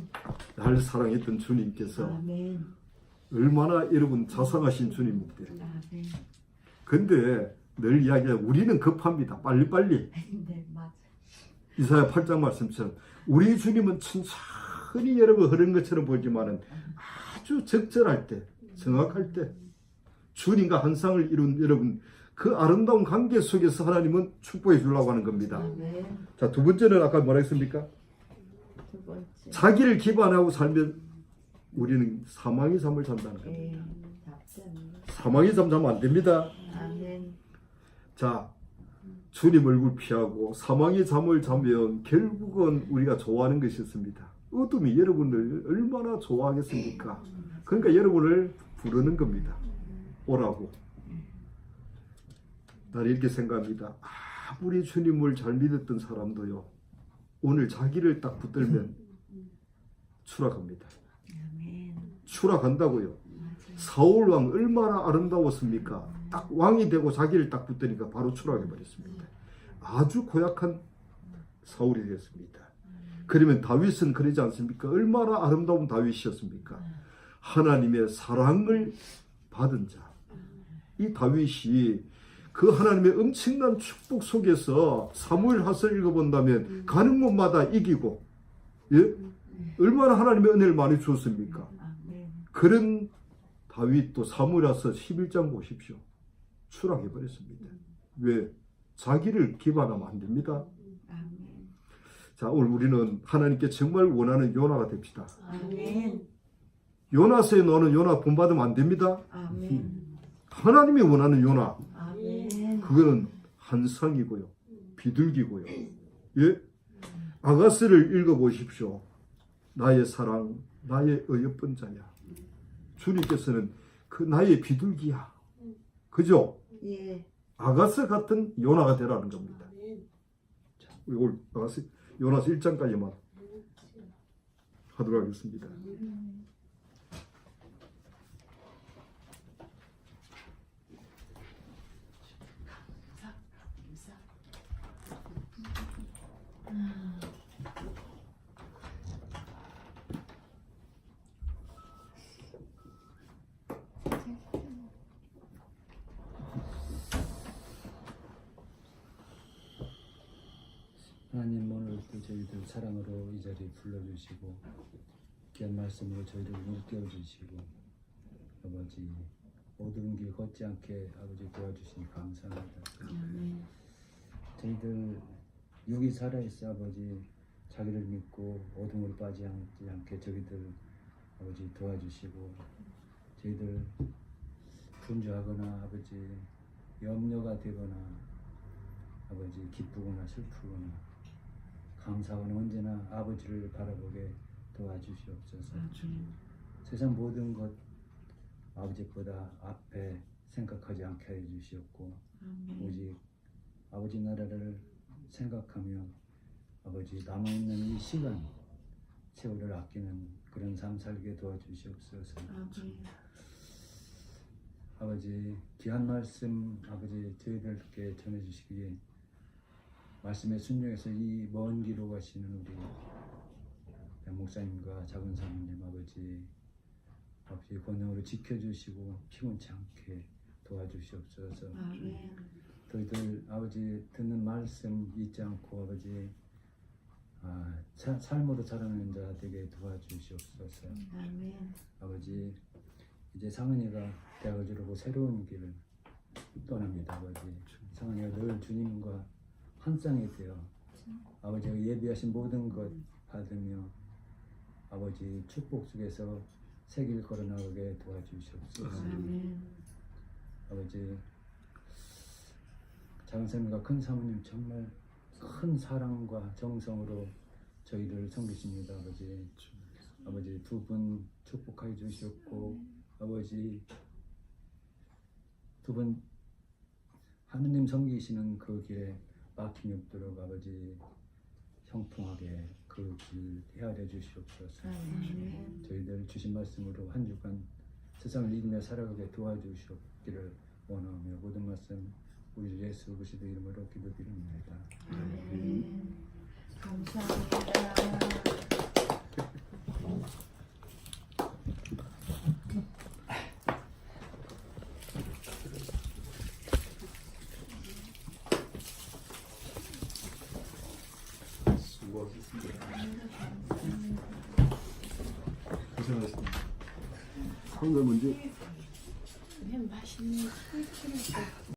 Speaker 1: 날 사랑했던 주님께서
Speaker 2: 아멘.
Speaker 1: 얼마나 여러분 자상하신 주님인데.
Speaker 2: 아멘.
Speaker 1: 근데 늘 이야기해요. 우리는 급합니다. 빨리빨리.
Speaker 2: 네, 맞아.
Speaker 1: 이사야 8장 말씀처럼 우리 주님은 천천히 여러분 흐르는 것처럼 보이지만은 아주 적절할 때, 정확할 때 주님과 한 쌍을 이룬 여러분, 그 아름다운 관계 속에서 하나님은 축복해 주려고 하는 겁니다.
Speaker 2: 아멘.
Speaker 1: 자, 두 번째는 아까 뭐라 했습니까?
Speaker 2: 두 번째.
Speaker 1: 자기를 기반하고 살면 우리는 사망의 잠을 잔다는 겁니다.
Speaker 2: 예, 답변.
Speaker 1: 사망의 잠 자면 안 됩니다.
Speaker 2: 아멘.
Speaker 1: 자, 주님 얼굴 피하고 사망의 잠을 자면 결국은 우리가 좋아하는 것이 있습니다. 어둠이 여러분을 얼마나 좋아하겠습니까? 그러니까 여러분을 부르는 겁니다. 오라고. 나는 이렇게 생각합니다. 아무리 주님을 잘 믿었던 사람도요, 오늘 자기를 딱 붙들면 추락합니다.
Speaker 2: 아멘.
Speaker 1: 추락한다고요. 사울 왕 얼마나 아름다웠습니까? 딱 왕이 되고 자기를 딱 붙드니까 바로 추락해 버렸습니다. 아주 고약한 사울이 되었습니다. 그러면 다윗은 그러지 않습니까? 얼마나 아름다운 다윗이었습니까? 하나님의 사랑을 받은 자. 이 다윗이 그 하나님의 엄청난 축복 속에서 사무엘하서 읽어본다면 가는 곳마다 이기고, 예? 얼마나 하나님의 은혜를 많이 주었습니까?
Speaker 2: 아멘.
Speaker 1: 그런 다윗도 사무엘하서 11장 보십시오. 추락해 버렸습니다. 왜? 자기를 기반하면 안 됩니다.
Speaker 2: 아멘.
Speaker 1: 자, 오늘 우리는 하나님께 정말 원하는 요나가 됩시다.
Speaker 2: 아멘.
Speaker 1: 요나서에 너는 요나 본받으면 안 됩니다.
Speaker 2: 아멘.
Speaker 1: 하나님이 원하는 요나,
Speaker 2: 아멘.
Speaker 1: 그거는 한상이고요, 비둘기고요. 예? 아가스를 읽어보십시오. 나의 사랑, 나의 어여쁜 자야. 주님께서는 그 나의 비둘기야. 그죠?
Speaker 2: 예.
Speaker 1: 아가스 같은 요나가 되라는 겁니다. 자, 이걸 요나서 1장까지만 하도록 하겠습니다.
Speaker 4: 하나님 오늘 또 저희들 사랑으로 이 자리에 불러주시고 귀한 말씀으로 저희를 일깨워주시고 아버지 어두운 길 걷지 않게 아버지 도와주시니 감사합니다.
Speaker 2: 아멘.
Speaker 4: 저희들 육이 살아있어 아버지 자기를 믿고 어둠으로 빠지지 않게 저희들 아버지 도와주시고 저희들 분주하거나 아버지 염려가 되거나 아버지 기쁘거나 슬프거나 감사하거나 언제나 아버지를 바라보게 도와주시옵소서. 세상 모든 것 아버지보다 앞에 생각하지 않게 해주시옵고
Speaker 2: 아멘.
Speaker 4: 오직 아버지 나라를 생각하며 아버지 남아있는 이 시간 세월을 아끼는 그런 삶 살게 도와주시옵소서.
Speaker 2: 아멘.
Speaker 4: 아버지 귀한 말씀 아버지 저희들께 전해주시기에 말씀에 순종해서 이 먼 길로 가시는 우리 목사님과 작은 사모님 아버지 권능으로 지켜주시고 피곤치 않게 도와주시옵소서.
Speaker 2: 아멘.
Speaker 4: 저희들 아버지 듣는 말씀 잊지 않고 아버지 삶으로 자라는 자 되게 도와주시옵소서.
Speaker 2: 아멘.
Speaker 4: 아버지 이제 상은이가 대학을 졸업하고 새로운 길을 떠납니다. 아버지 상은이가 늘 주님과 한 쌍이 되어 아버지가 예비하신 모든 것 받으며 아버지 축복 속에서 새 길 걸어나가게 도와주시옵소서.
Speaker 2: 아멘.
Speaker 4: 아버지 작은 사모님과 큰 사모님 정말 큰 사랑과 정성으로 저희를 섬기십니다. 아버지 두 분 축복하여 주시옵고 아버지 두 분 하느님 섬기시는 그 길에 막힘이 없도록 아버지 형통하게 그 길 헤아려 주시옵소서.
Speaker 2: 아멘.
Speaker 4: 저희들 주신 말씀으로 한 주간 세상을 이기며 살아가게 도와주시옵기를 원하며 모든 말씀 우리 주 예수 그리스도 이름으로 기도드립니다.
Speaker 2: 아멘. 감사합니다.
Speaker 1: 수고하셨습니다. 고생하셨습니다. 황금 문제
Speaker 3: 왜 맛있는 술을